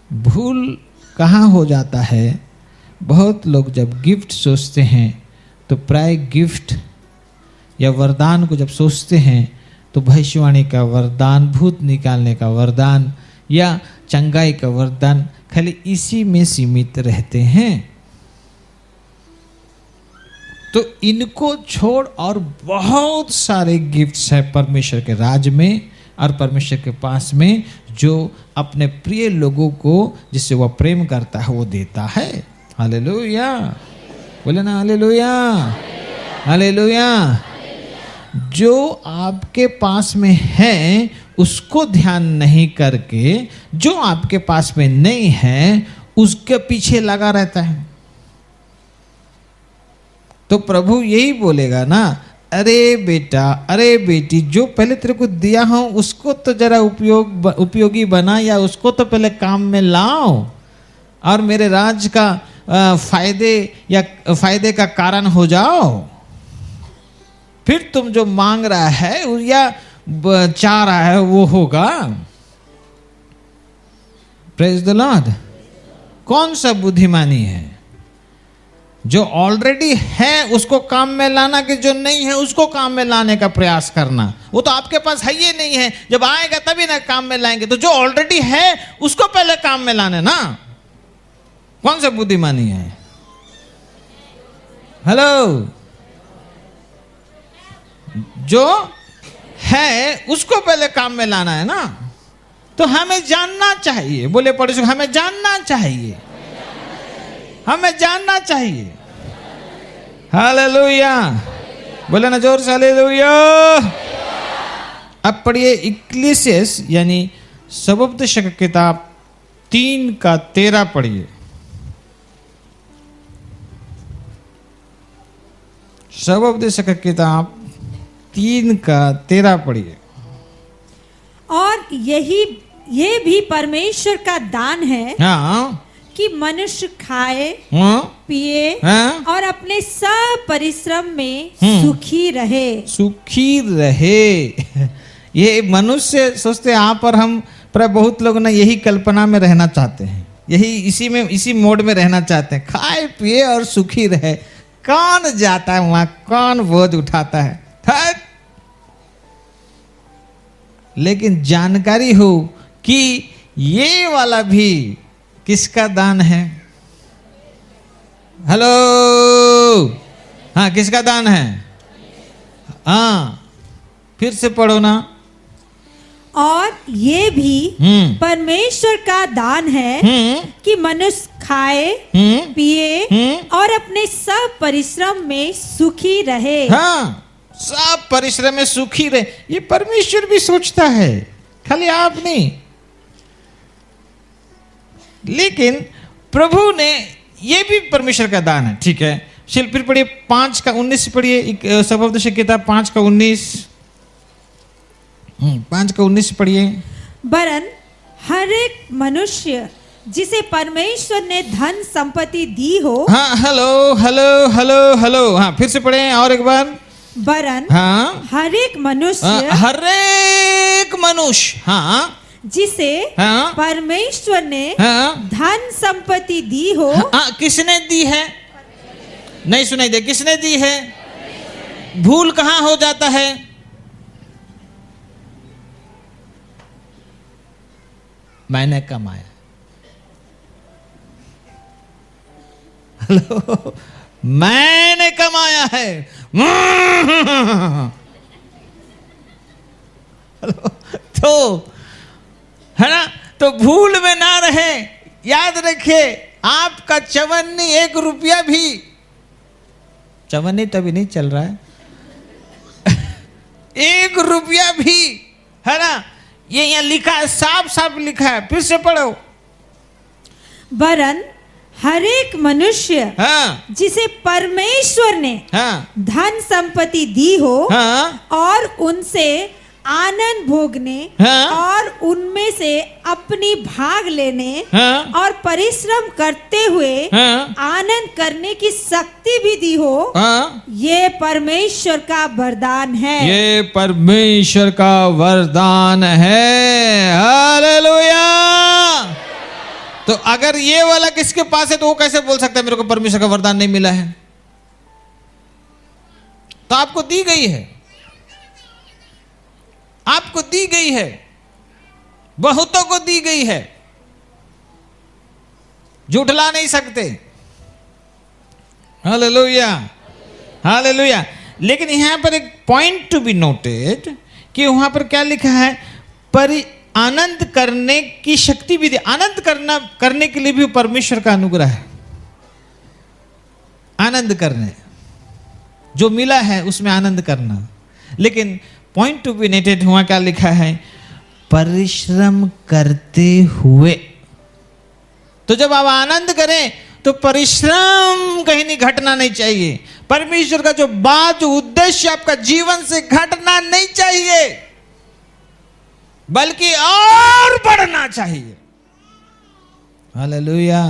भूल कहाँ हो जाता है? बहुत लोग जब गिफ्ट सोचते हैं तो प्राय गिफ्ट या वरदान को जब सोचते हैं तो भविष्यवाणी का वरदान, भूत निकालने का वरदान या चंगाई का वरदान, खाली इसी में सीमित रहते हैं। तो इनको छोड़ और बहुत सारे गिफ्ट्स हैं परमेश्वर के राज में और परमेश्वर के पास में, जो अपने प्रिय लोगों को जिससे वह प्रेम करता है वो देता है। हालेलुया, बोले ना हालेलुया, हालेलुया। जो आपके पास में है उसको ध्यान नहीं करके जो आपके पास में नहीं है उसके पीछे लगा रहता है। तो प्रभु यही बोलेगा ना, अरे बेटा, अरे बेटी, जो पहले तेरे को दिया हूं उसको तो जरा उपयोगी बना, या उसको तो पहले काम में लाओ और मेरे राज का फायदे का कारण हो जाओ, फिर तुम जो मांग रहा है या चाह रहा है वो होगा। Praise the Lord. कौन सा बुद्धिमानी है? जो ऑलरेडी है उसको काम में लाना, कि जो नहीं है उसको काम में लाने का प्रयास करना। वो तो आपके पास है ही नहीं है, जब आएगा तभी ना काम में लाएंगे। तो जो ऑलरेडी है उसको पहले काम में लाने ना। कौन सा बुद्धिमानी है? हेलो, जो है उसको पहले काम में लाना है ना। तो हमें जानना चाहिए, बोले पड़ोसी, हमें जानना चाहिए, हमें जानना चाहिए। हालेलुया, बोले ना जोर से हालेलुया। अब पढ़िए इक्लेसियस यानी सुबोपदेश की किताब 3:13 पढ़िए। सुबोपदेश की किताब 3:13 पढ़िए। और ये भी परमेश्वर का दान है, हाँ, कि मनुष्य खाए, हाँ, पिए, हाँ, और अपने सब परिश्रम में सुखी रहे। सुखी रहे। ये मनुष्य सोचते हैं आप और हम, पर बहुत लोग ना यही कल्पना में रहना चाहते हैं, यही इसी मोड में रहना चाहते हैं, खाए पिए और सुखी रहे। कौन जाता है वहां? कौन बोझ उठाता है? लेकिन जानकारी हो कि ये वाला भी किसका दान है? हेलो, हाँ, किसका दान है? हाँ, फिर से पढ़ो ना। और ये भी परमेश्वर का दान है कि मनुष्य खाए, पिए और अपने सब परिश्रम में सुखी रहे। हाँ, सब परिश्रम में सुखी रहे। ये परमेश्वर भी सोचता है, खाली आप नहीं। लेकिन प्रभु ने, ये भी परमेश्वर का दान है, ठीक है। फिर पढ़िए 5:19 पढ़िए, सुबोपदेश की किताब 5:19, 5:19 पढ़िए। वरन हर एक मनुष्य जिसे परमेश्वर ने धन संपत्ति दी हो। हाँ, हेलो हेलो हेलो हेलो, हाँ, फिर से पढ़े और एक बार। वरन हाँ, हर एक मनुष्य, हर एक मनुष्य, हाँ, जिसे हाँ, परमेश्वर ने हाँ, धन संपत्ति दी हो। हाँ, किसने दी है? नहीं सुनाई दे, किसने दी है? भूल कहाँ हो जाता है? मैंने कमाया। हेलो, मैंने कमाया है। हेलो, तो है ना, तो भूल में ना रहे। याद रखिए, आपका चवन्नी 1 रुपया भी, चवन्नी तभी नहीं चल रहा है, 1 रुपया भी, है ना, ये यहाँ लिखा है, साफ साफ लिखा है। फिर से पढ़ो। वरन हर एक मनुष्य, हाँ, जिसे परमेश्वर ने हाँ, धन संपत्ति दी हो, हाँ, और उनसे आनंद भोगने हाँ। और उनमें से अपनी भाग लेने हाँ। और परिश्रम करते हुए हाँ। आनंद करने की शक्ति भी दी हो, हाँ, ये परमेश्वर का वरदान है। ये परमेश्वर का वरदान है। हालेलुया। तो अगर ये वाला किसके पास है तो वो कैसे बोल सकता है मेरे को परमेश्वर का वरदान नहीं मिला है? तो आपको दी गई है, आपको दी गई है, बहुतों को दी गई है, झूठला नहीं सकते। Hallelujah, hallelujah. लेकिन यहां पर एक पॉइंट टू बी नोटेड कि वहां पर क्या लिखा है, आनंद करने की शक्ति भी दी। आनंद करने के लिए भी परमेश्वर का अनुग्रह है। आनंद करने जो मिला है उसमें आनंद करना। लेकिन पॉइंट टू बी नोटेड हुआ क्या लिखा है, परिश्रम करते हुए। तो जब आप आनंद करें तो परिश्रम कहीं नहीं घटना नहीं चाहिए। परमेश्वर का जो बात, जो उद्देश्य आपका जीवन से घटना नहीं चाहिए, बल्कि और बढ़ना चाहिए। Hallelujah,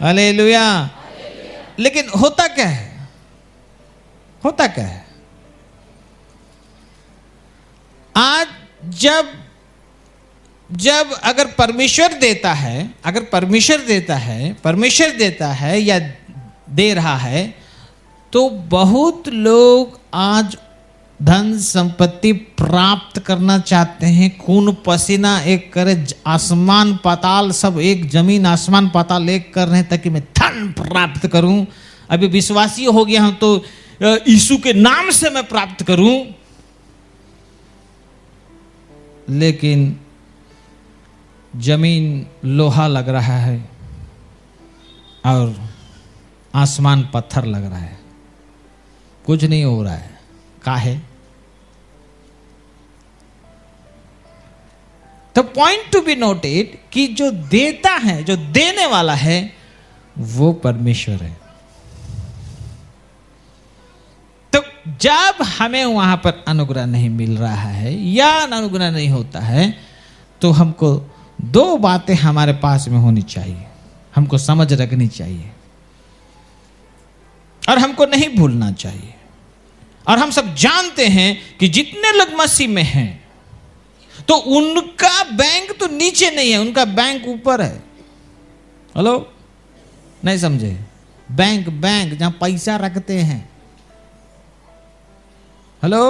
hallelujah. लेकिन होता क्या है, होता क्या है, आज जब अगर परमेश्वर देता है, अगर परमेश्वर देता है या दे रहा है, तो बहुत लोग आज धन संपत्ति प्राप्त करना चाहते हैं। खून पसीना एक करे, आसमान पाताल सब एक, जमीन आसमान पाताल एक कर रहे हैं ताकि मैं धन प्राप्त करूं। अभी विश्वासी हो गया हूं तो यीशु के नाम से मैं प्राप्त करूं। लेकिन जमीन लोहा लग रहा है और आसमान पत्थर लग रहा है, कुछ नहीं हो रहा है। काहे? तो पॉइंट टू बी नोटेड कि जो देता है, जो देने वाला है, वो परमेश्वर है। तो जब हमें वहां पर अनुग्रह नहीं मिल रहा है या अनुग्रह नहीं होता है, तो हमको दो बातें हमारे पास में होनी चाहिए, हमको समझ रखनी चाहिए और हमको नहीं भूलना चाहिए। और हम सब जानते हैं कि जितने लोग मसीह में हैं तो उनका बैंक तो नीचे नहीं है, उनका बैंक ऊपर है। हेलो, नहीं समझे? बैंक, बैंक जहां पैसा रखते हैं। हेलो,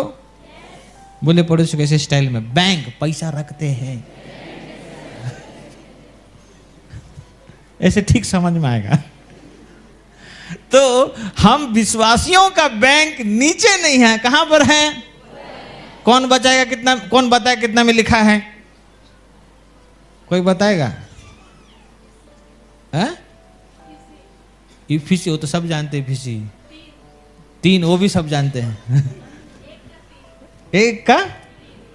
बोले पड़ोसी कैसे स्टाइल में, बैंक पैसा रखते हैं। ऐसे ठीक समझ में आएगा। तो हम विश्वासियों का बैंक नीचे नहीं है, कहां पर है? कौन बताएगा कितना, कौन बताएगा कितना में लिखा है? कोई बताएगा? इफिसी, वो तो सब जानते हैं। इफिसी 3, वो भी सब जानते हैं। एक का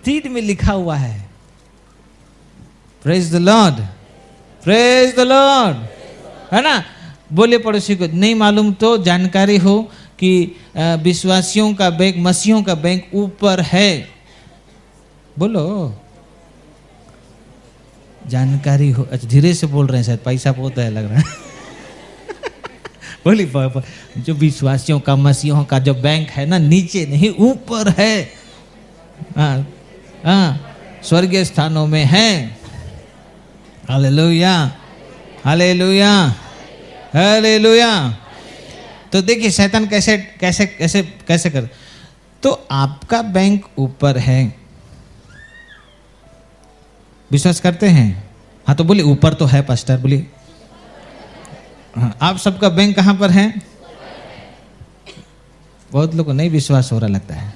3 में लिखा हुआ है। Praise the Lord, praise the Lord, है ना? बोले पड़ोसी को नहीं मालूम तो जानकारी हो कि विश्वासियों का बैंक, मसीहों का बैंक ऊपर है। बोलो, जानकारी हो। अच्छा, धीरे से बोल रहे हैं, शायद पैसा बहुत है लग रहा है। बोली जो विश्वासियों का, मसीहों का जो बैंक है ना, नीचे नहीं ऊपर है। हाँ हाँ, स्वर्गीय स्थानों में है। Hallelujah, hallelujah, hallelujah. तो देखिए शैतान कैसे कैसे कैसे कैसे कर, तो आपका बैंक ऊपर है, विश्वास करते हैं? हाँ, तो बोलिए ऊपर तो है पास्टर, बोलिए। हाँ, आप सबका बैंक कहाँ पर है? बहुत लोगों को नहीं विश्वास हो रहा लगता है।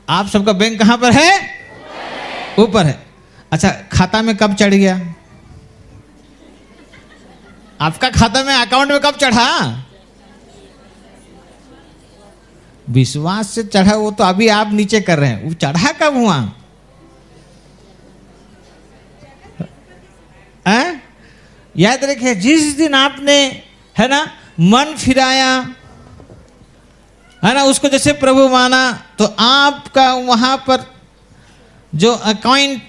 आप सबका बैंक कहाँ पर है? ऊपर है। अच्छा, खाता में कब चढ़ गया? आपका खाता में, अकाउंट में कब चढ़ा? विश्वास से चढ़ा, वो तो अभी आप नीचे कर रहे हैं। वो चढ़ा कब हुआ? याद रखिए, जिस दिन आपने, है ना, मन फिराया, है ना, उसको जैसे प्रभु माना, तो आपका वहां पर जो अकाउंट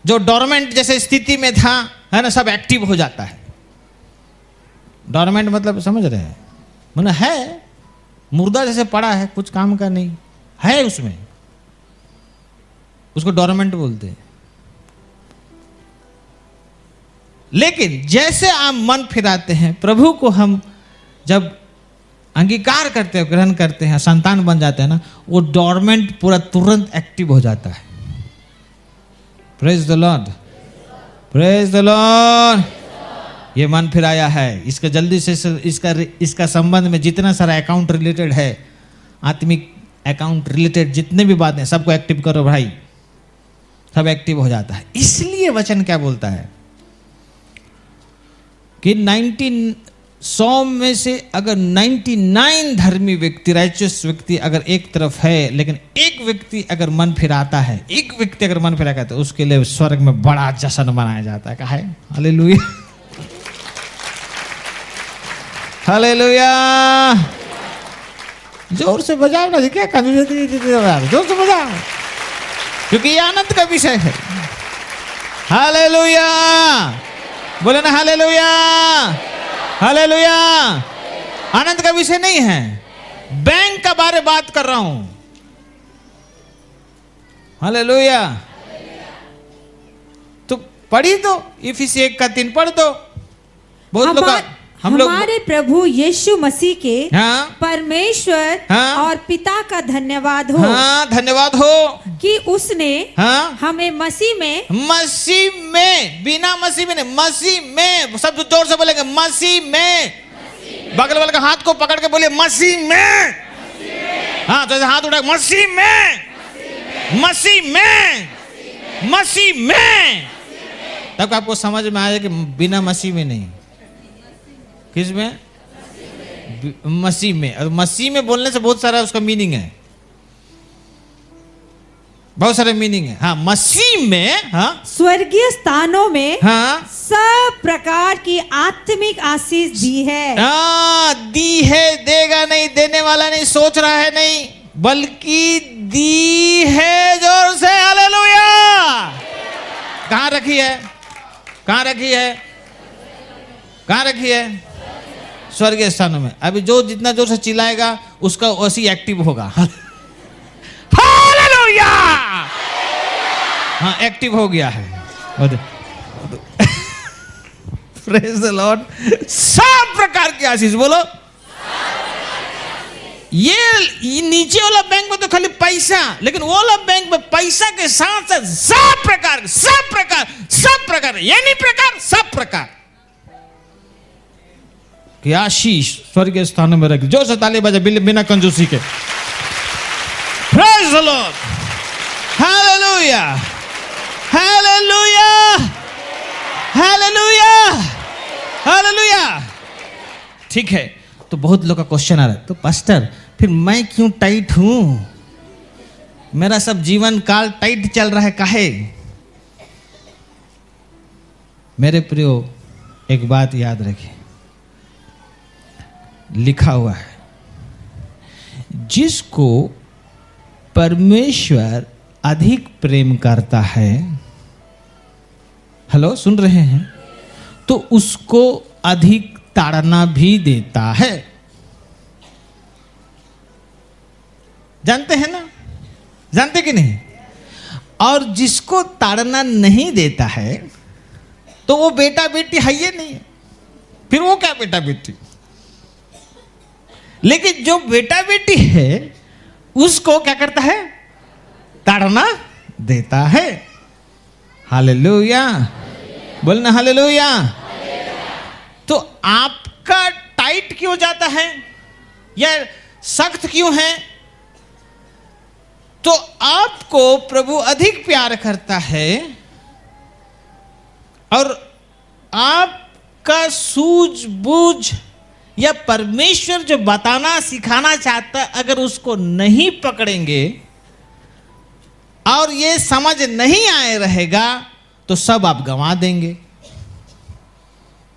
जो डोरमेंट जैसे स्थिति में था, है ना, सब एक्टिव हो जाता है। डोरमेंट मतलब समझ रहे हैं, मतलब है मुर्दा जैसे पड़ा है, कुछ काम का नहीं है उसमें, उसको डोरमेंट बोलते हैं। लेकिन जैसे आप मन फिराते हैं, प्रभु को हम जब अंगीकार करते हैं, ग्रहण करते हैं, संतान बन जाते हैं ना, वो डोरमेंट पूरा तुरंत एक्टिव हो जाता है। Praise the Lord, praise the Lord. ये मन फिराया है, इसका जल्दी से इसका संबंध में जितना सारा अकाउंट रिलेटेड है, आत्मिक अकाउंट रिलेटेड जितने भी बातें, सबको एक्टिव करो भाई, सब एक्टिव हो जाता है। इसलिए वचन क्या बोलता है कि 100 में से अगर 99 धर्मी व्यक्ति, राइचस व्यक्ति अगर एक तरफ है, लेकिन एक व्यक्ति अगर मन फिराता है, एक व्यक्ति अगर मन फिराता है, तो उसके लिए स्वर्ग में बड़ा जश्न मनाया जाता है। कहा है हालेलुया, हालेलुया। जोर से बजाओ ना, क्या जोर से बजाओ, क्योंकि ये आनंद का विषय है। हालेलुया, बोले ना हालेलुया, हालेलुया। आनंद का विषय नहीं है, बैंक का बारे बात कर रहा हूं। हालेलुया। तो पढ़ी दो, इफिसी 1:3 पढ़ दो। बहुत लोग हमारे प्रभु यीशु मसीह के हाँ, परमेश्वर हाँ, और पिता का धन्यवाद हो, हाँ, धन्यवाद हो कि उसने हाँ, हमें मसीह में, बिना मसीह में नहीं, मसीह में, सब जोर से बोलेंगे मसीह में। बगल वाले का हाथ को पकड़ के बोलिए मसीह में। हाँ, तो हाथ उठा, मसीह में, मसीह में, मसीह में। तब आपको समझ में आया कि बिना मसीह में नहीं, किस में? मसीह में। और मसीह में बोलने से बहुत सारा उसका मीनिंग है, बहुत सारे मीनिंग है। हाँ, मसीह में, हाँ, स्वर्गीय स्थानों में, हाँ, सब प्रकार की आत्मिक आशीष दी है। दी है, देगा नहीं, देने वाला नहीं, सोच रहा है नहीं, बल्कि दी है। जोर से हालेलुया। कहां रखी है? कहां रखी है? कहां रखी है? स्वर्गीय स्थानों में। अभी जो जितना जोर से चिल्लाएगा उसका वैसी एक्टिव होगा। हालेलुया। हाँ, एक्टिव हो गया है। Praise the Lord. सब प्रकार की आशीष बोलो। ये नीचे वाला बैंक में तो खाली पैसा, लेकिन वो वाला बैंक में पैसा के साथ साथ सब प्रकार, सब प्रकार, सब प्रकार, यानी प्रकार, सब प्रकार कि आशीष स्वर्गीय स्थानों में रखी। जोर से ताली बजा बिना कंजूसी के। Praise the Lord, hallelujah, hallelujah, hallelujah, hallelujah. ठीक है, तो बहुत लोग का क्वेश्चन आ रहा है, तो पास्टर फिर मैं क्यों टाइट हूं? मेरा सब जीवन काल टाइट चल रहा है, काहे? मेरे प्रियो, एक बात याद रखिए, लिखा हुआ है, जिसको परमेश्वर अधिक प्रेम करता है, हेलो सुन रहे हैं, तो उसको अधिक ताड़ना भी देता है। जानते हैं ना? जानते कि नहीं? और जिसको ताड़ना नहीं देता है, तो वो बेटा बेटी है ही नहीं, फिर वो क्या बेटा बेटी? लेकिन जो बेटा बेटी है उसको क्या करता है? ताड़ना देता है। हालेलुया, बोलना हालेलुया। तो आपका टाइट क्यों जाता है या सख्त क्यों है? तो आपको प्रभु अधिक प्यार करता है और आपका सूझबूझ या परमेश्वर जो बताना सिखाना चाहता है, अगर उसको नहीं पकड़ेंगे और ये समझ नहीं आए रहेगा, तो सब आप गंवा देंगे।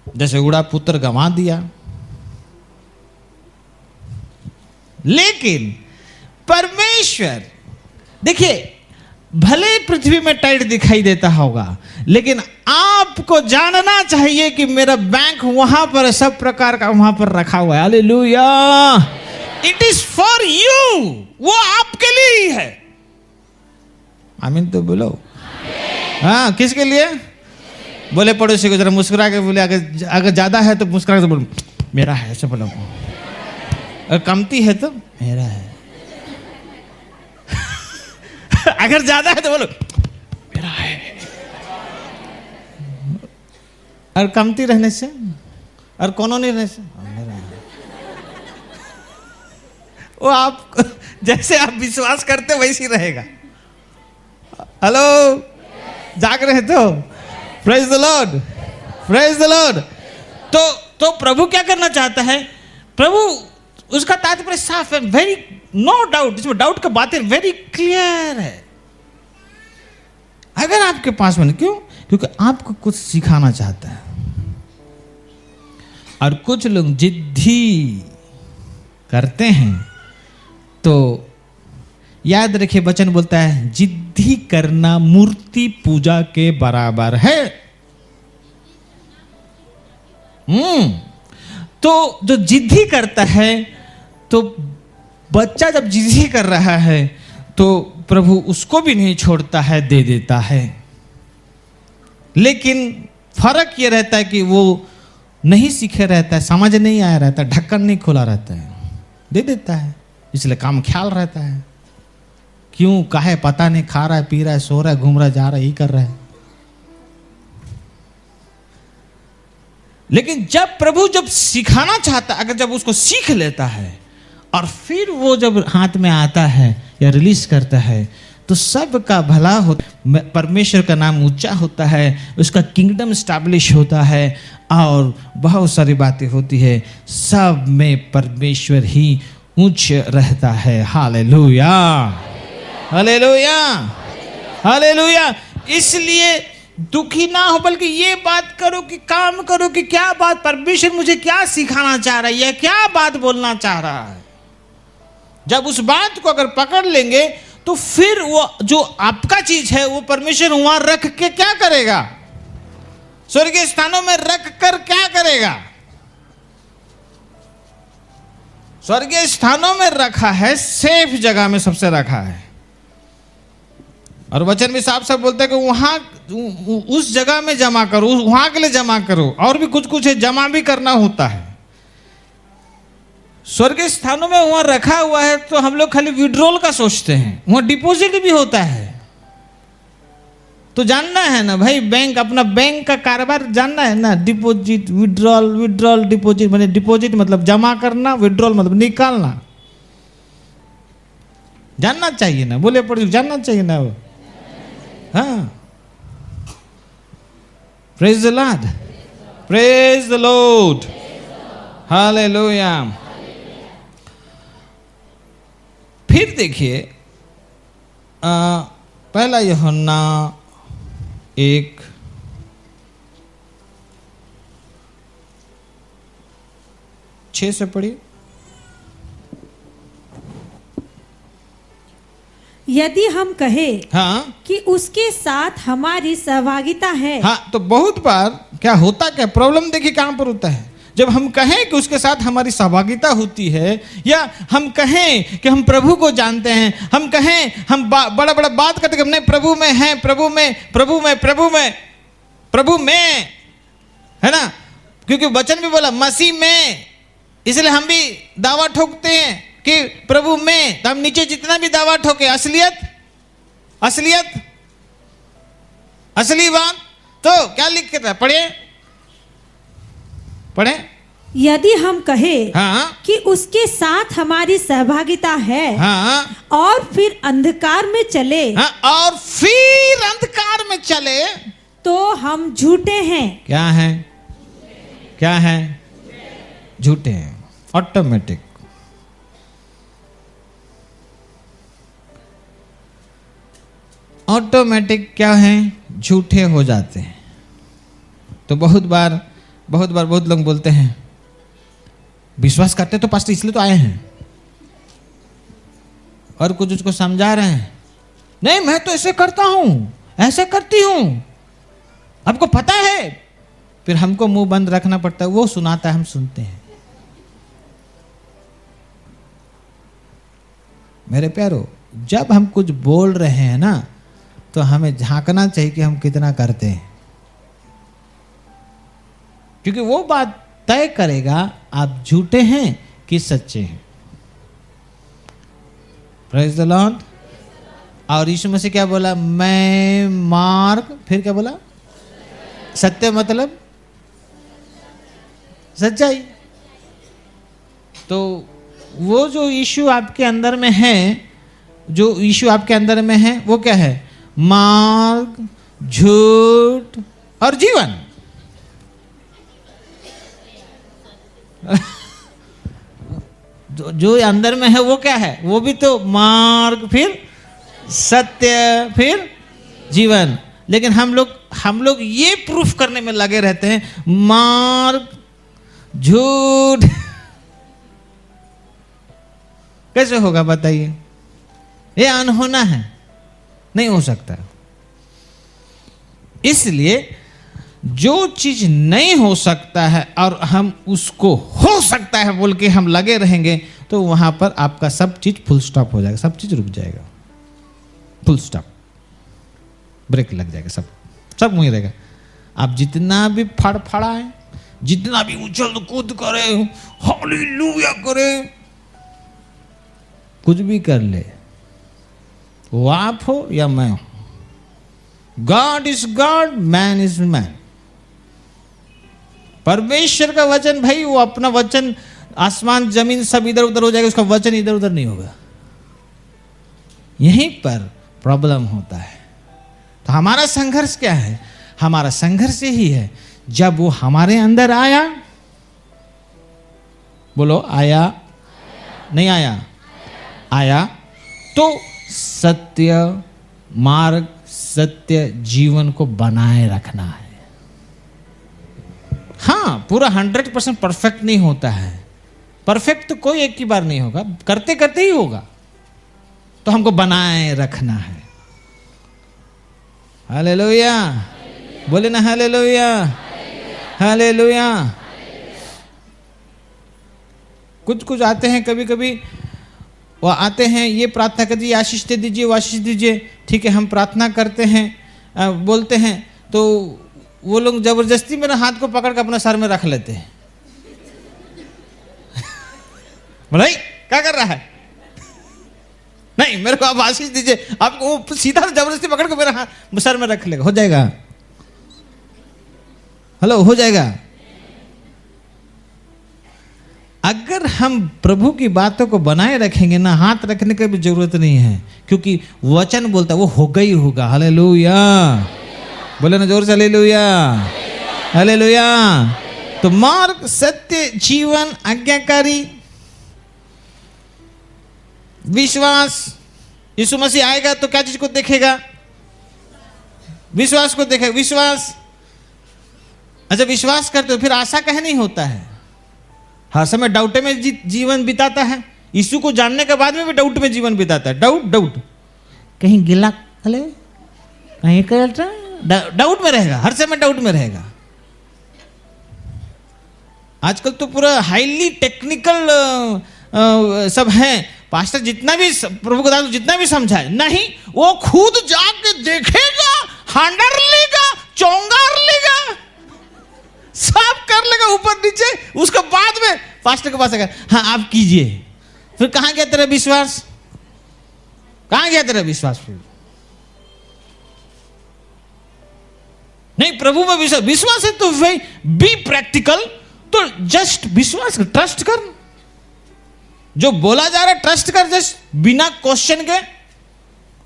जैसे उड़ा पुत्र गंवा दिया, लेकिन परमेश्वर, देखिए, भले पृथ्वी में टाइट दिखाई देता होगा, लेकिन आपको जानना चाहिए कि मेरा बैंक वहां पर है, सब प्रकार का वहां पर रखा हुआ है। Hallelujah, it is for you, वो आपके लिए ही है। आमीन तो बोलो। हाँ, किसके लिए? बोले पड़ोसी को जरा मुस्कुरा के बोले, अगर ज्यादा है तो मुस्कुरा के बोलो मेरा है, ऐसे बोलो। अगर कमती है तो मेरा है। अगर ज्यादा है तो बोलो मेरा है। और कमती रहने से और कोनो नहीं रहने से मेरा है। वो आप जैसे आप विश्वास करते वैसे ही रहेगा। हेलो, जाग रहे तो praise the Lord, praise the Lord. तो प्रभु क्या करना चाहता है? प्रभु, उसका तात्पर्य साफ है, वेरी नो डाउट, इसमें डाउट का बात है, वेरी क्लियर है। अगर आपके पास में, क्यों? क्योंकि आपको कुछ सिखाना चाहता है। और कुछ लोग जिद्दी करते हैं, तो याद रखिए, वचन बोलता है जिद्दी करना मूर्ति पूजा के बराबर है। तो जो जिद्दी करता है, तो बच्चा जब जिद्दी कर रहा है तो प्रभु उसको भी नहीं छोड़ता है, दे देता है। लेकिन फर्क ये रहता है कि वो नहीं सीखे रहता है, समझ नहीं आया रहता है, ढक्कन नहीं खुला रहता है, दे देता है, इसलिए काम ख्याल रहता है। क्यों, काहे पता नहीं, खा रहा है, पी रहा है, सो रहा है, घूम रहा है, जा रहा है, यही कर रहा है। लेकिन जब प्रभु जब सिखाना चाहता, अगर जब उसको सीख लेता है और फिर वो जब हाथ में आता है या रिलीज करता है, तो सबका भला होता, परमेश्वर का नाम ऊंचा होता है, उसका किंगडम स्टैब्लिश होता है और बहुत सारी बातें होती है। सब में परमेश्वर ही ऊंच रहता है। Hallelujah, hallelujah, hallelujah. इसलिए दुखी ना हो, बल्कि ये बात करो कि काम करो कि क्या बात, परमेश्वर मुझे क्या सिखाना चाह रहा है, या क्या बात बोलना चाह रहा है। जब उस बात को अगर पकड़ लेंगे, तो फिर वो जो आपका चीज है वो परमेश्वर वहां रख के क्या करेगा? स्वर्गीय स्थानों में रख कर क्या करेगा? स्वर्गीय स्थानों में रखा है, सेफ जगह में सबसे रखा है। और वचन भी साफ साफ बोलता है कि वहां उस जगह में जमा करो, वहां के लिए जमा करो। और भी कुछ कुछ है, जमा भी करना होता है। स्वर्गीय स्थानों में वहां रखा हुआ है, तो हम लोग खाली विड्रॉल का सोचते हैं, वहां डिपॉजिट भी होता है। तो जानना है ना भाई, बैंक, अपना बैंक का कारोबार जानना है ना। डिपॉजिट, विड्रॉल, विड्रॉल, डिपॉजिट, माने डिपॉजिट मतलब जमा करना, विड्रॉल मतलब निकालना। जानना चाहिए ना, बोले पड़े, जानना चाहिए ना वो। हाँ, praise the Lord, praise the Lord, hallelujah. फिर देखिए, पहला यूहन्ना 1:6 से पढ़िए। यदि हम कहें हाँ, कि उसके साथ हमारी सहभागिता है। हाँ, तो बहुत बार क्या होता, क्या प्रॉब्लम देखिए कहां पर होता है। जब हम कहें कि उसके साथ हमारी सहभागिता होती है, या हम कहें कि हम प्रभु को जानते हैं, हम कहें हम बड़ा बड़ा बात करते हैं, नहीं प्रभु में हैं, प्रभु में, प्रभु में, प्रभु में, प्रभु में, है ना। क्योंकि वचन भी बोला मसीह में, इसलिए हम भी दावा ठोकते हैं कि प्रभु में। तो हम नीचे जितना भी दावा ठोके, असलियत, असलियत, असली बात, तो क्या लिख के था, पढ़िए, पढ़े। यदि हम कहें हाँ, कि उसके साथ हमारी सहभागिता है, हाँ, और फिर अंधकार में चले, हाँ, और फिर अंधकार में चले, तो हम झूठे हैं। क्या है, क्या है? झूठे हैं। ऑटोमेटिक। ऑटोमेटिक क्या है? झूठे हो जाते हैं। तो बहुत बार बहुत लोग बोलते हैं, विश्वास करते तो पास्टर इसलिए तो आए हैं, और कुछ उसको समझा रहे हैं, नहीं मैं तो ऐसे करता हूं, ऐसे करती हूं, आपको पता है। फिर हमको मुंह बंद रखना पड़ता है, वो सुनाता है, हम सुनते हैं। मेरे प्यारो, जब हम कुछ बोल रहे हैं ना, तो हमें झांकना चाहिए कि हम कितना करते हैं, क्योंकि वो बात तय करेगा आप झूठे हैं कि सच्चे हैं। Praise the Lord. और यीशु मसीह क्या बोला? मैं मार्ग, फिर क्या बोला? सत्य मतलब सच्चाई। तो वो जो यीशु आपके अंदर में है, जो यीशु आपके अंदर में है, वो क्या है? मार्ग, झूठ और जीवन। जो अंदर में है वो क्या है? वो भी तो मार्ग, फिर सत्य, फिर जीवन। लेकिन हम लोग ये प्रूफ करने में लगे रहते हैं, मार्ग, झूठ। कैसे होगा बताइए? ये अनहोना है, नहीं हो सकता। इसलिए जो चीज नहीं हो सकता है और हम उसको हो सकता है बोल के हम लगे रहेंगे, तो वहां पर आपका सब चीज फुल स्टॉप हो जाएगा, सब चीज रुक जाएगा, फुल स्टॉप, ब्रेक लग जाएगा, सब वहीं रहेगा। आप जितना भी फड़फड़ाएं, जितना भी उछल कूद करें, हालेलुया करें, कुछ भी कर ले, वो आप हो या मैं हो, God is God, man is man. परमेश्वर का वचन भाई, वो अपना वचन, आसमान जमीन सब इधर उधर हो जाएगा, उसका वचन इधर उधर नहीं होगा। यहीं पर प्रॉब्लम होता है। तो हमारा संघर्ष क्या है? हमारा संघर्ष यही है, जब वो हमारे अंदर आया, बोलो आया, नहीं आया, आया, तो सत्य मार्ग, सत्य जीवन को बनाए रखना है। हाँ, पूरा 100% परफेक्ट नहीं होता है, परफेक्ट तो कोई एक की बार नहीं होगा, करते करते ही होगा, तो हमको बनाए रखना है। हालेलुया, बोले ना हालेलुया, हालेलुया। कुछ आते हैं, कभी कभी वो आते हैं, ये प्रार्थना कर दीजिए, आशीष दे दीजिए, वो आशीष दीजिए। ठीक है, हम प्रार्थना करते हैं, बोलते हैं, तो वो लोग जबरदस्ती मेरे हाथ को पकड़ कर अपने सर में रख लेते हैं। भाई क्या कर रहा है? नहीं, मेरे को आप आशीष दीजिए। आपको वो सीधा जबरदस्ती पकड़ के मेरे हाथ सर में रख लेगा, हो जाएगा, हेलो, हो जाएगा। अगर हम प्रभु की बातों को बनाए रखेंगे ना, हाथ रखने की भी जरूरत नहीं है, क्योंकि वचन बोलता है वो होगा ही होगा। हालेलुया, बोले ना जोर से हालेलुया, हालेलुया। तो मार्ग, सत्य, जीवन, आज्ञाकारी, विश्वास। यीशु मसीह आएगा तो क्या चीज को देखेगा? विश्वास को देखेगा, विश्वास। अच्छा, विश्वास करते हो, फिर आशा कहे नहीं होता है, हर समय डाउट में जीवन बिताता है। यीशु को जानने के बाद में भी डाउट में जीवन बिताता है। डाउट, कहीं गिला खले, कहीं डाउट में रहेगा, हर समय डाउट में रहेगा। आजकल तो पूरा हाईली टेक्निकल सब है। पास्टर जितना भी प्रभु को जितना भी समझाए, नहीं, वो खुद जाके देखेगा, हांडर लेगा, चौंगार लेगा, सब कर लेगा ऊपर नीचे। उसके बाद में पास्टर के पास आएगा, हाँ आप कीजिए। फिर कहां गया तेरा विश्वास? कहां गया तेरा विश्वास? फिर नहीं, प्रभु में विश्वास है तो भाई बी प्रैक्टिकल, तो जस्ट विश्वास कर, ट्रस्ट कर। जो बोला जा रहा है ट्रस्ट कर, जस्ट बिना क्वेश्चन के।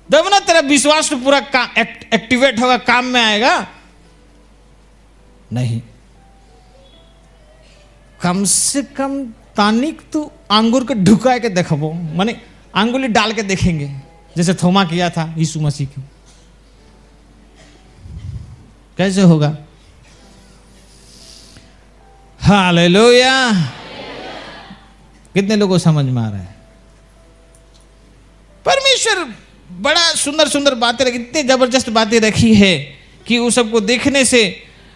तब ना तेरा विश्वास तो पूरा एक्टिवेट होगा, काम में आएगा। नहीं, कम से कम तानिक तू अंगूर के ढुका के देखो, माने अंगुली डाल के देखेंगे, जैसे थोमा किया था यीशु मसीह को। कैसे होगा? हालेलुया। कितने लोगों को समझ में आ रहा है? पर परमेश्वर बड़ा सुंदर सुंदर बातें रखी, इतनी जबरदस्त बातें रखी है कि उस सबको देखने से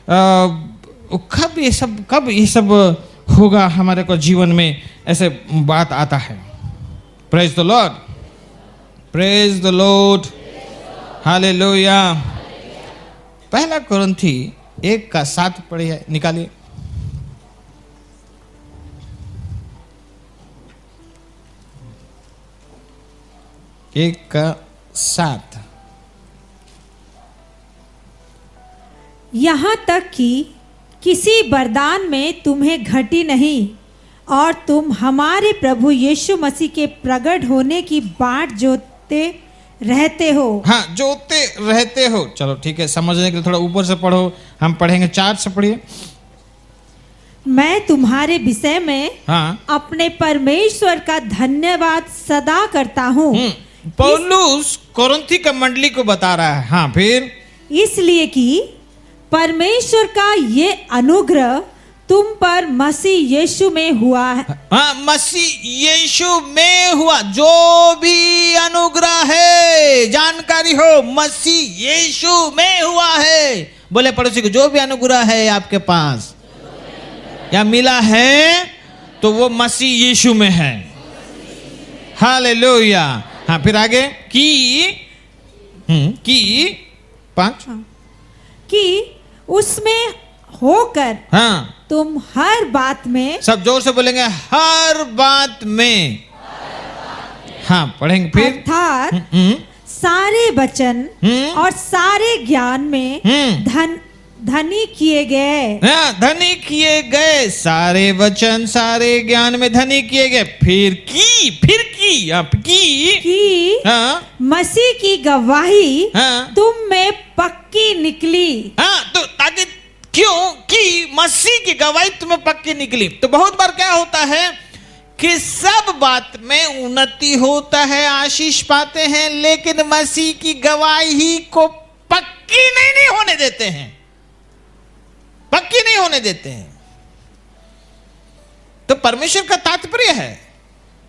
कब ये सब होगा हमारे को जीवन में, ऐसे बात आता है। Praise the Lord, praise the Lord, hallelujah. पहला कुरिन्थी 1:7 पढ़िए, निकालिए। एक का 7। यहाँ तक कि किसी वरदान में तुम्हें घटी नहीं, और तुम हमारे प्रभु यीशु मसीह के प्रकट होने की बाट जोते रहते हो। हाँ, जोते रहते हो। चलो ठीक है, समझने के लिए थोड़ा ऊपर से पढ़ो, हम पढ़ेंगे 4 से पढ़िए। मैं तुम्हारे विषय में हाँ, अपने परमेश्वर का धन्यवाद सदा करता हूँ। पौलुस कोरिन्थी का मंडली को बता रहा है। हाँ, फिर इसलिए कि परमेश्वर का ये अनुग्रह तुम पर मसीह यीशु में हुआ है। हाँ, मसीह यीशु में हुआ। जो भी अनुग्रह है, जानकारी हो, मसीह यीशु में हुआ है। बोले पड़ोसी को, जो भी अनुग्रह है आपके पास या मिला है तो वो मसीह यीशु में है। हालेलुया। हाँ, फिर आगे कि 5 कि उसमें होकर हाँ, तुम हर बात में, सब जोर से बोलेंगे, हर बात में। हाँ, पढ़ेंगे फिर। अर्थात सारे वचन और सारे ज्ञान में धनी किए गए। हाँ, धनी किए गए, सारे वचन सारे ज्ञान में धनी किए गए। फिर की हाँ, मसीह की गवाही हाँ, तुम में पक्की निकली। हाँ, तो ताकि क्यों कि मसीह की गवाही तुम्हें पक्की निकली। तो बहुत बार क्या होता है कि सब बात में उन्नति होता है, आशीष पाते हैं, लेकिन मसीह की गवाही को पक्की नहीं होने देते हैं, पक्की नहीं होने देते हैं। तो परमेश्वर का तात्पर्य है,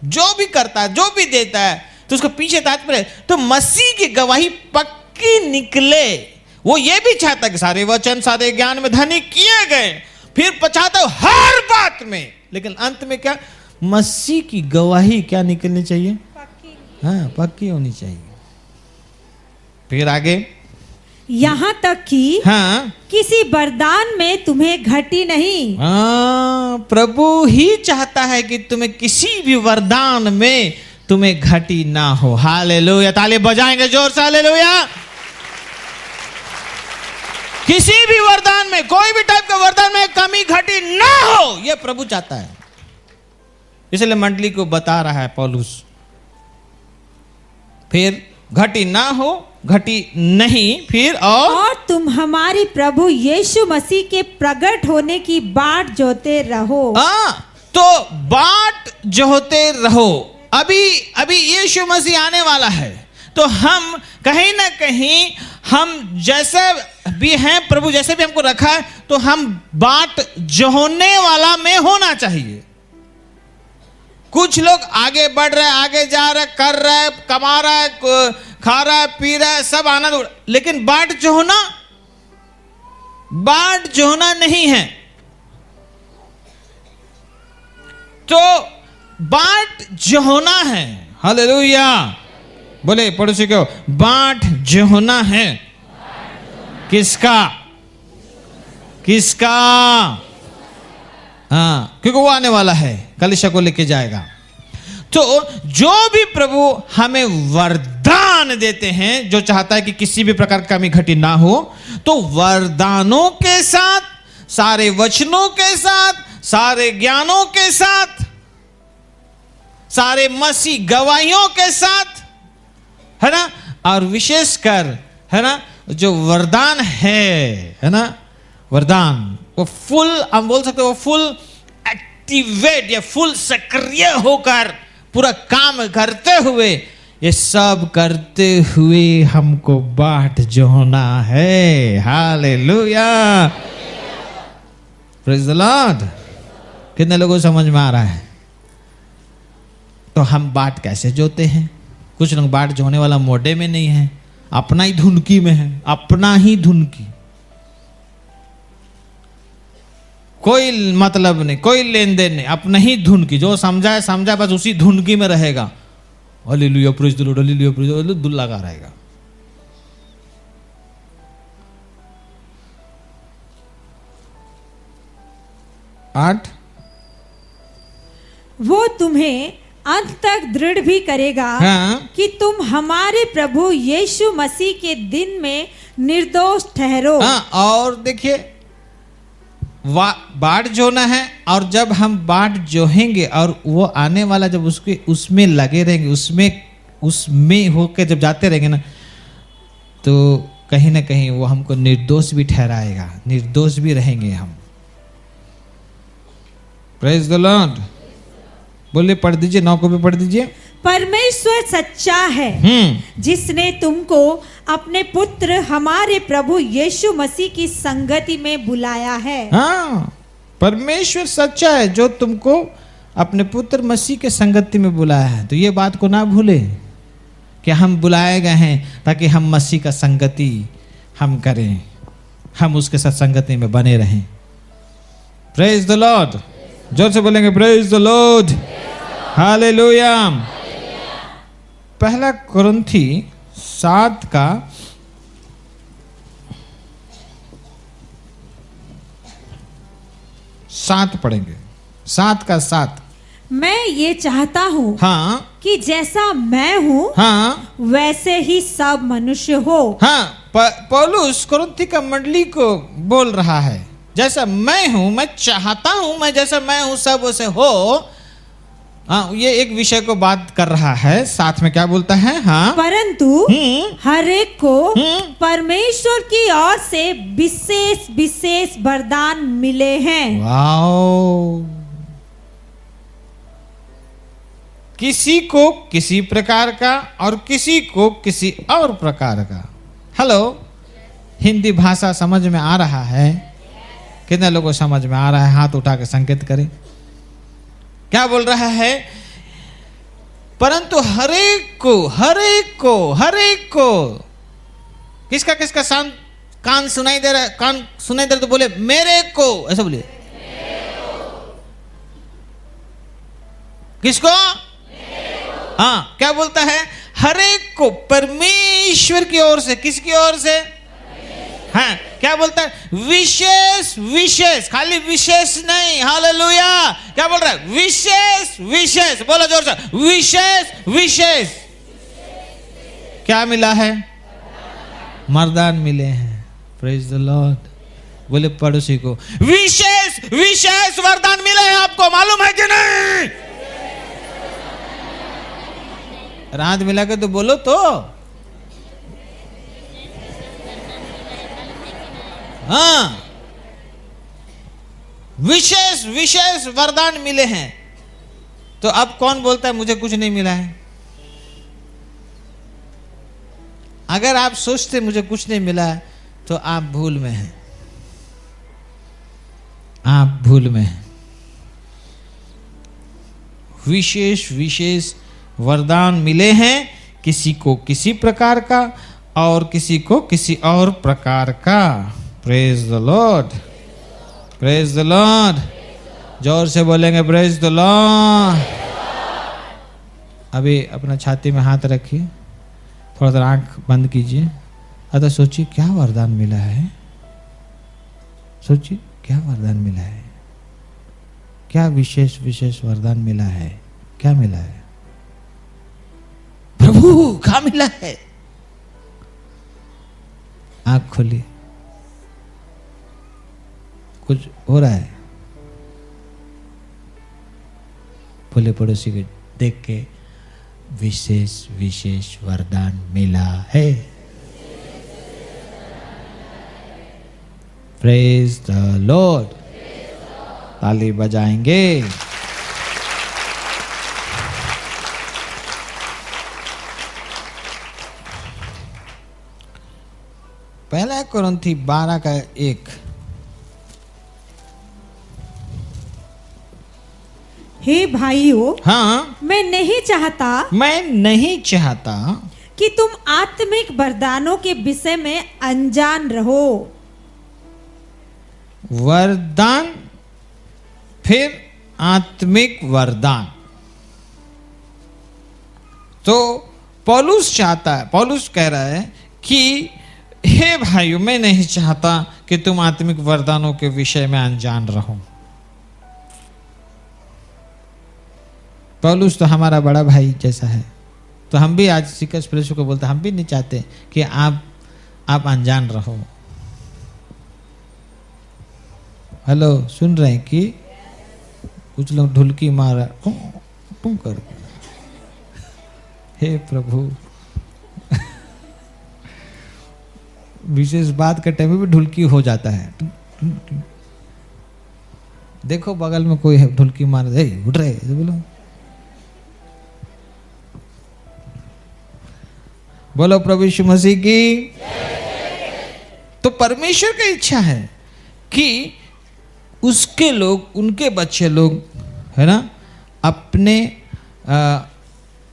जो भी करता है, जो भी देता है, तो उसको पीछे तात्पर्य है। तो मसीह की गवाही पक्की निकले, वो ये भी चाहता है कि सारे वचन सारे ज्ञान में धनी किए गए, फिर चाहता है हर बात में, लेकिन अंत में क्या, मसीह की गवाही क्या निकलनी चाहिए, हाँ, पक्की होनी चाहिए। फिर आगे, यहाँ तक कि हाँ, किसी वरदान में तुम्हें घटी नहीं। हाँ, प्रभु ही चाहता है कि तुम्हें किसी भी वरदान में तुम्हें घटी ना हो। हालेलुया, ताली बजाएंगे जोर से, हालेलुया। किसी भी वरदान में, कोई भी टाइप का वरदान में कमी घटी ना हो, यह प्रभु चाहता है। इसलिए मंडली को बता रहा है पौलुस। फिर घटी ना हो, घटी नहीं, फिर और तुम हमारे प्रभु यीशु मसीह के प्रकट होने की बाट जोते रहो। तो बाट जोते रहो। अभी यीशु मसीह आने वाला है, तो हम कहीं ना कहीं, हम जैसे भी हैं, प्रभु जैसे भी हमको रखा है, तो हम बाट जोहने वाला में होना चाहिए। कुछ लोग आगे बढ़ रहे, आगे जा रहे, कर रहे, कमा रहा है, खा रहा है, पी रहा है, सब आनंद, लेकिन बाट जोहना नहीं है। तो बाट जोहना है। हालेलुया, बोले पड़ोसी को, बाट जोहना है। किसका? हाँ, क्योंकि वो आने वाला है, कलीसिया को लेके जाएगा। तो जो भी प्रभु हमें वरदान देते हैं, जो चाहता है कि किसी भी प्रकार का कमी घटी ना हो, तो वरदानों के साथ, सारे वचनों के साथ, सारे ज्ञानों के साथ, सारे मसीह गवाहियों के साथ, है ना, और विशेषकर, है ना, जो वरदान है ना, वरदान वो फुल, हम बोल सकते हैं, वो फुल एक्टिवेट या फुल सक्रिय होकर पूरा काम करते हुए, ये सब करते हुए हमको बाट जोहना है। Hallelujah, praise the Lord. कितने लोगों को समझ में आ रहा है? तो हम बाट कैसे जोते हैं? कुछ लोग बाट जोने वाला मोडे में नहीं है, अपना ही धुनकी में है, अपना ही धुनकी, कोई मतलब नहीं, कोई लेन देन नहीं, अपना ही धुनकी, जो समझा है समझा, बस उसी धुनकी में रहेगा। Hallelujah praise the Lord, hallelujah praise the Lord, दुल लगा रहेगा। आठ, वो तुम्हें अंत तक दृढ़ भी करेगा हाँ। कि तुम हमारे प्रभु यीशु मसीह के दिन में निर्दोष ठहरो। हाँ, और देखिए बाट जोना है, और जब हम बाट जोहेंगे और वो आने वाला जब उसमें लगे रहेंगे, उसमें होकर जब जाते रहेंगे ना, तो कहीं ना कहीं वो हमको निर्दोष भी ठहराएगा, निर्दोष भी रहेंगे हम। Praise the Lord. बोले पढ़ दीजिए, 9 को भी पढ़ दीजिए। परमेश्वर सच्चा है, जिसने तुमको अपने पुत्र हमारे प्रभु यीशु मसीह की संगति में बुलाया है। हाँ, परमेश्वर सच्चा है जो तुमको अपने पुत्र मसीह के संगति में बुलाया है। तो ये बात को ना भूले कि हम बुलाए गए हैं ताकि हम मसीह का संगति हम करें, हम उसके साथ संगति में बने रहें। Praise the Lord. जोर से बोलेंगे प्रेज द लॉर्ड, हालेलुया। पहला कुरिन्थी 7 का 7 पढ़ेंगे, 7 का 7। मैं ये चाहता हूँ हाँ कि जैसा मैं हूँ हाँ वैसे ही सब मनुष्य हो। हाँ, पौलुस कुरिन्थी का मंडली को बोल रहा है, जैसा मैं हूं, मैं चाहता हूं, मैं जैसा मैं हूं सब वैसे हो। हाँ, ये एक विषय को बात कर रहा है। साथ में क्या बोलता है? हाँ, परंतु हर एक को परमेश्वर की ओर से विशेष विशेष वरदान मिले हैं। वाओ। किसी को किसी प्रकार का और किसी को किसी और प्रकार का। हेलो, हिंदी भाषा समझ में आ रहा है? कितने लोगों को समझ में आ रहा है? हाथ उठा के संकेत करें। क्या बोल रहा है? परंतु हरेक को किसका किसका कान सुनाई दे रहा है? कान सुनाई दे रहा तो बोले मेरे को, ऐसा बोलिए। किसको? हाँ, क्या बोलता है? हरेक को परमेश्वर की ओर से। किसकी ओर से? हाँ, क्या बोलता है? विशेष विशेष, खाली विशेष नहीं। हालेलुया। क्या बोल रहा है? विशेष विशेष। बोलो जोर से, विशेष विशेष। क्या मिला है? वरदान मिले हैं। Praise the Lord. बोले पड़ोसी को, विशेष विशेष वरदान मिले हैं। आपको मालूम है कि नहीं? रात मिला के तो बोलो तो। हाँ, विशेष विशेष वरदान मिले हैं। तो अब कौन बोलता है मुझे कुछ नहीं मिला है? अगर आप सोचते मुझे कुछ नहीं मिला है तो आप भूल में हैं, आप भूल में हैं। विशेष विशेष वरदान मिले हैं, किसी को किसी प्रकार का और किसी को किसी और प्रकार का। Praise the Lord, praise the Lord. जोर से बोलेंगे प्रेज द लॉर्ड। अभी अपना छाती में हाथ रखिए, थोड़ा सा आंख बंद कीजिए। अतः सोचिए क्या वरदान मिला है। सोचिए क्या वरदान मिला है, क्या विशेष विशेष वरदान मिला है। क्या मिला है? प्रभु क्या मिला है? आंख खोलिए, कुछ हो रहा है? बोले पड़ोसी को देख के, विशेष विशेष वरदान मिला है। Praise the Lord. ताली बजाएंगे। पहला कुरिन्थी 12 का 1। हे भाइयों, हाँ, मैं नहीं चाहता कि तुम आत्मिक वरदानों के विषय में अनजान रहो। वरदान, फिर आत्मिक वरदान। तो पौलुस कह रहा है कि हे भाइयों, मैं नहीं चाहता कि तुम आत्मिक वरदानों के विषय में अनजान रहो। पौलुस तो हमारा बड़ा भाई जैसा है, तो हम भी आज सिकस प्रेसों को बोलते, हम भी नहीं चाहते कि आप अनजान रहो। हेलो, सुन रहे हैं कि कुछ लोग ढुलकी मार तुम कर। हे प्रभु, विशेष बात के टाइम में भी ढुलकी हो जाता है। देखो बगल में कोई है, ढुलकी मार दे, उठ रहे बोलो, बोलो प्रभु यीशु मसीह की। तो परमेश्वर की इच्छा है कि उसके लोग, उनके बच्चे लोग, है ना, अपने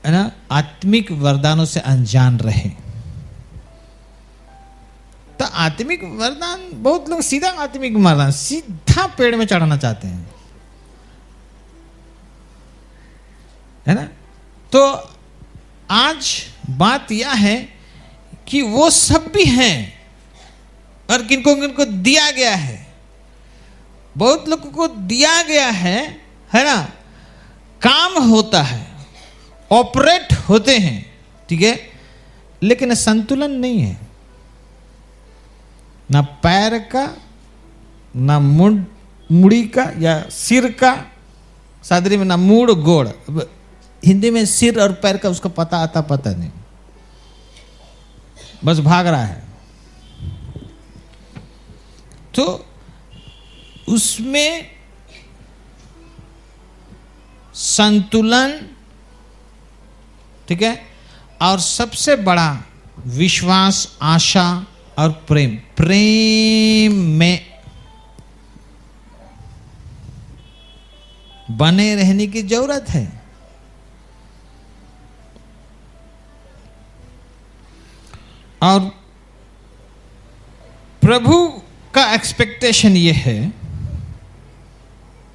है ना आत्मिक वरदानों से अनजान रहे। तो आत्मिक वरदान, बहुत लोग सीधा आत्मिक वरदान सीधा पेड़ में चढ़ाना चाहते हैं, है ना। तो आज बात यह है कि वो सब भी हैं और किनको किनको दिया गया है। बहुत लोगों को दिया गया है ना, काम होता है, ऑपरेट होते हैं, ठीक है, लेकिन संतुलन नहीं है, ना पैर का, ना मुड़ी का या सिर का, सादरी में ना मूड गोड़, हिंदी में सिर और पैर का उसको पता नहीं, बस भाग रहा है। तो उसमें संतुलन, ठीक है, और सबसे बड़ा विश्वास, आशा और प्रेम में बने रहने की जरूरत है। और प्रभु का एक्सपेक्टेशन ये है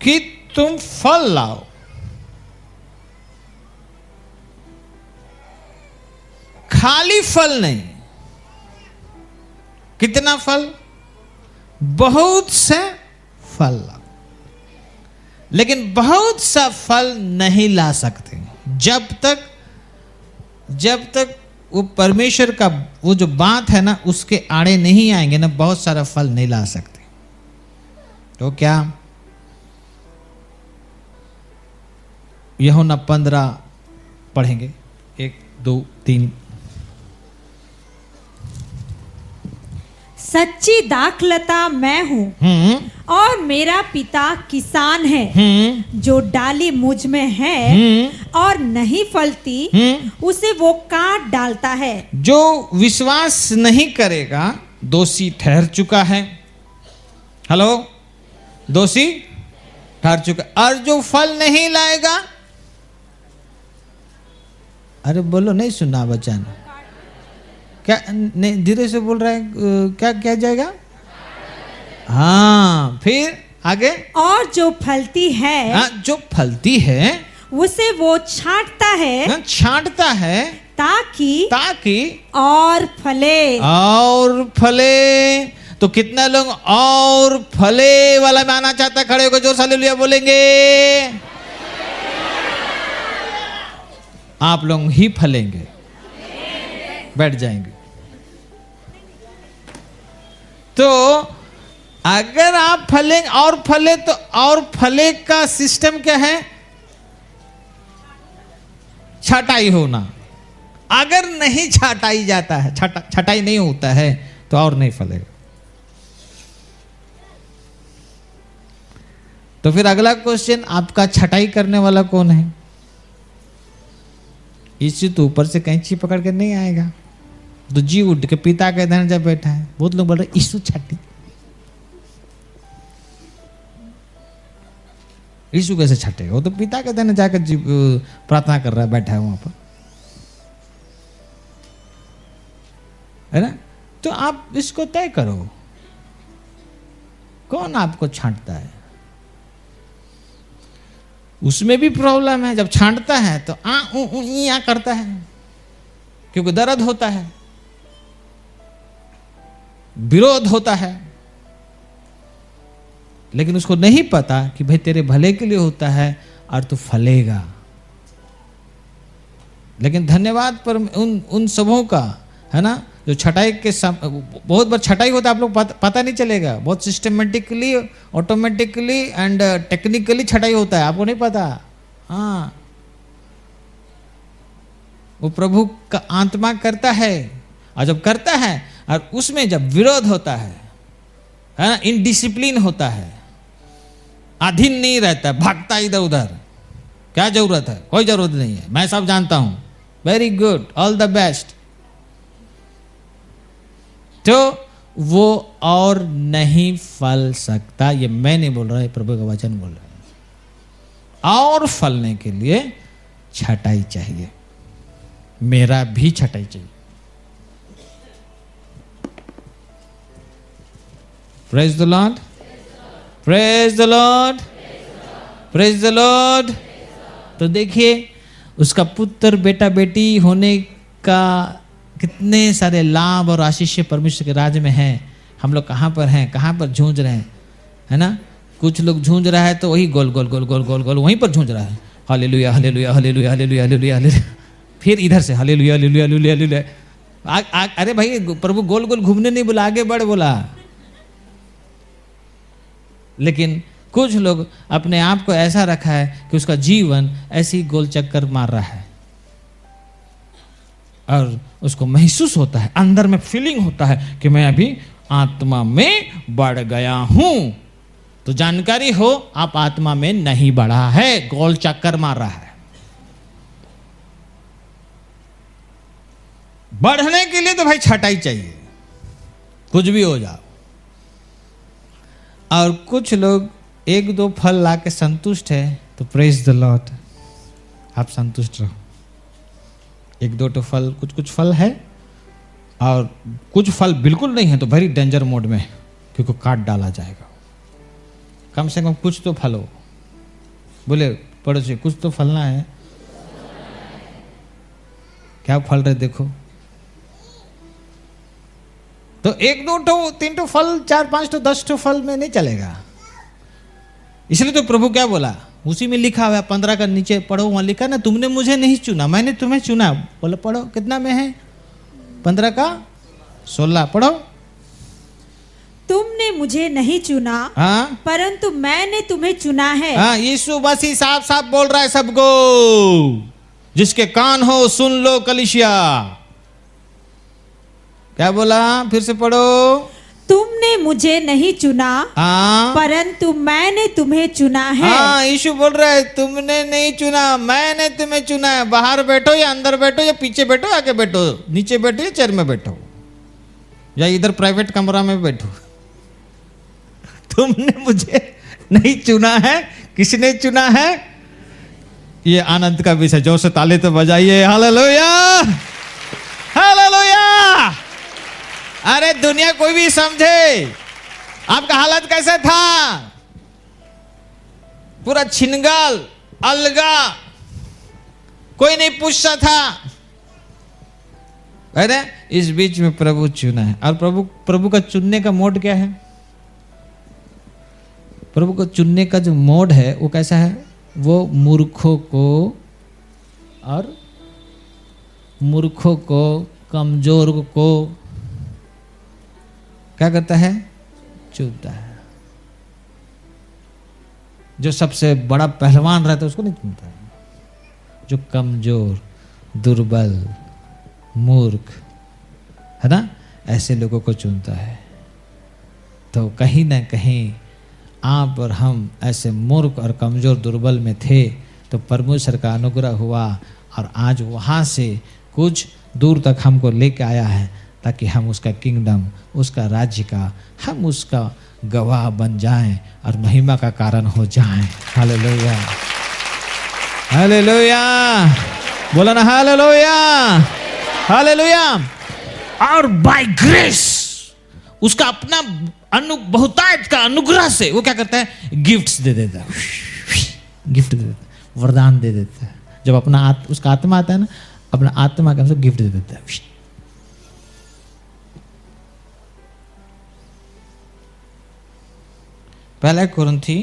कि तुम फल लाओ। खाली फल नहीं, कितना फल? बहुत से फल लाओ। लेकिन बहुत सा फल नहीं ला सकते जब तक वो परमेश्वर का वो जो बात है ना उसके आड़े नहीं आएंगे ना, बहुत सारा फल नहीं ला सकते। तो क्या यूहन्ना 15 पढ़ेंगे, 1, 2, 3। सच्ची दाखलता मैं हूँ और मेरा पिता किसान है। जो डाली मुझ में है और नहीं फलती उसे वो काट डालता है। जो विश्वास नहीं करेगा दोषी ठहर चुका है। हेलो, दोषी ठहर चुका। और जो फल नहीं लाएगा, अरे बोलो, नहीं सुना बच्चा ने क्या? नहीं, धीरे से बोल रहा है। क्या किया जाएगा? हाँ, फिर आगे। और जो फलती है, हाँ, जो फलती है उसे वो छांटता है। हाँ, छांटता है ताकि और फले। तो कितना लोग और फले वाला में आना चाहता? खड़े होकर जोर से हालेलुया बोलेंगे। आप लोग ही फलेंगे, बैठ जाएंगे। तो अगर आप फलें और फले, तो और फले का सिस्टम क्या है? छटाई होना। अगर नहीं छटाई जाता है, छटाई नहीं होता है, तो और नहीं फलेगा। तो फिर अगला क्वेश्चन, आपका छटाई करने वाला कौन है? इसी तो ऊपर से कैंची पकड़ के नहीं आएगा, तो जी उठ के पिता के धन जब बैठा है। बहुत लोग बोल रहे यीशु छाटी। यीशु कैसे छटेगा? वो तो पिता के देने जाकर प्रार्थना कर रहा है, बैठा है वहां पर, है ना? तो आप इसको तय करो, कौन आपको छांटता है? उसमें भी प्रॉब्लम है, जब छांटता है तो आ करता है, क्योंकि दर्द होता है, विरोध होता है, लेकिन उसको नहीं पता कि भाई तेरे भले के लिए होता है और तू फलेगा। लेकिन धन्यवाद पर उन सबों का, है ना, जो छटाई के बहुत बार छटाई होता है, आप लोग पता नहीं चलेगा, बहुत सिस्टमेटिकली, ऑटोमेटिकली एंड टेक्निकली छटाई होता है, आपको नहीं पता। हाँ, वो प्रभु का आत्मा करता है, और जब करता है और उसमें जब विरोध होता है ना, इनडिसिप्लिन होता है, अधीन नहीं रहता, भागता इधर उधर, क्या जरूरत है? कोई जरूरत नहीं है, मैं सब जानता हूं, very good, all the best, तो वो और नहीं फल सकता। ये मैं नहीं बोल रहा, ये प्रभु का वचन बोल रहा है। और फलने के लिए छटाई चाहिए, मेरा भी छटाई चाहिए। Praise the Lord, praise the Lord, praise the Lord. तो देखिए, उसका पुत्र बेटा बेटी होने का कितने सारे लाभ और आशीष परमेश्वर के राज्य में हैं। हम लोग कहाँ पर हैं, कहाँ पर झूंझ रहे हैं, है ना? कुछ लोग झूंझ रहा है तो वही गोल गोल गोल गोल गोल गोल वहीं पर झूंझ रहा है, hallelujah hallelujah hallelujah hallelujah hallelujah hallelujah, फिर इधर से हालेलुया हालेलुया हालेलुया हालेलुया। अरे भाई, प्रभु गोल गोल घूमने नहीं बोला, आगे बढ़ बोला। लेकिन कुछ लोग अपने आप को ऐसा रखा है कि उसका जीवन ऐसी गोल चक्कर मार रहा है, और उसको महसूस होता है, अंदर में फीलिंग होता है कि मैं अभी आत्मा में बढ़ गया हूं। तो जानकारी हो, आप आत्मा में नहीं बढ़ा है, गोल चक्कर मार रहा है। बढ़ने के लिए तो भाई छटाई चाहिए, कुछ भी हो जाओ। और कुछ लोग एक दो फल लाके संतुष्ट है, तो प्रेज द लॉर्ड, आप संतुष्ट रहो। एक दो तो फल, कुछ कुछ फल है, और कुछ फल बिल्कुल नहीं है, तो वेरी डेंजर मोड में, क्योंकि काट डाला जाएगा। कम से कम कुछ तो फल हो। बोले पड़ोसी, कुछ तो फलना है। क्या फल रहे देखो। तो एक दो तो तीन तो फल, चार पांच तो 10 तो फल में नहीं चलेगा। इसलिए तो प्रभु क्या बोला, उसी में लिखा हुआ है, 15 का नीचे पढ़ो, वहां लिखा ना, तुमने मुझे नहीं चुना, मैंने तुम्हें चुना। बोलो पढ़ो, कितना में है? 15 का 16 पढ़ो। तुमने मुझे नहीं चुना, हाँ, परंतु मैंने तुम्हें चुना है। हाँ, यीशु मसीह साफ साफ बोल रहा है सबको, जिसके कान हो सुन लो कलीसिया। क्या बोला? फिर से पढ़ो। तुमने मुझे नहीं चुना, हाँ, परंतु मैंने तुम्हें चुना है। हाँ, यीशु बोल रहा है, तुमने नहीं चुना, मैंने तुम्हें चुना है। बाहर बैठो या अंदर बैठो या पीछे बैठो, आगे बैठो, नीचे बैठो या चेयर में बैठो, या इधर प्राइवेट कमरा में बैठो, तुमने मुझे नहीं चुना है। किसने चुना है? ये आनंद का विषय। जोर से ताली तो बजाइए, हालेलुया हालेलुया। अरे दुनिया कोई भी समझे, आपका हालत कैसे था? पूरा छिनगाल, अलगा, कोई नहीं पूछता था। अरे इस बीच में प्रभु चुना है। और प्रभु का चुनने का मोड क्या है? प्रभु को चुनने का जो मोड है वो कैसा है? वो मूर्खों को, कमजोर को क्या करता है? चुनता है। जो सबसे बड़ा पहलवान रहता है उसको नहीं चुनता है। जो कमजोर, दुर्बल, मूर्ख है ना, ऐसे लोगों को चुनता है। तो कहीं ना कहीं आप और हम ऐसे मूर्ख और कमजोर, दुर्बल में थे, तो परमेश्वर का अनुग्रह हुआ और आज वहाँ से कुछ दूर तक हमको लेके आया है। ताकि हम उसका किंगडम, उसका राज्य का, हम उसका गवाह बन जाएं और महिमा का कारण हो जाएं। हालेलुया, हालेलुया, बोला ना हालेलुया, हालेलुया। और बाय ग्रेस, उसका अपना बहुतायत का अनुग्रह से वो क्या करता है? गिफ्ट्स दे देता है, गिफ्ट दे देता है, वरदान दे देता है। जब अपना उसका आत्मा आता है ना, अपना आत्मा का हमसे गिफ्ट दे देता है। पहला कुरिन्थी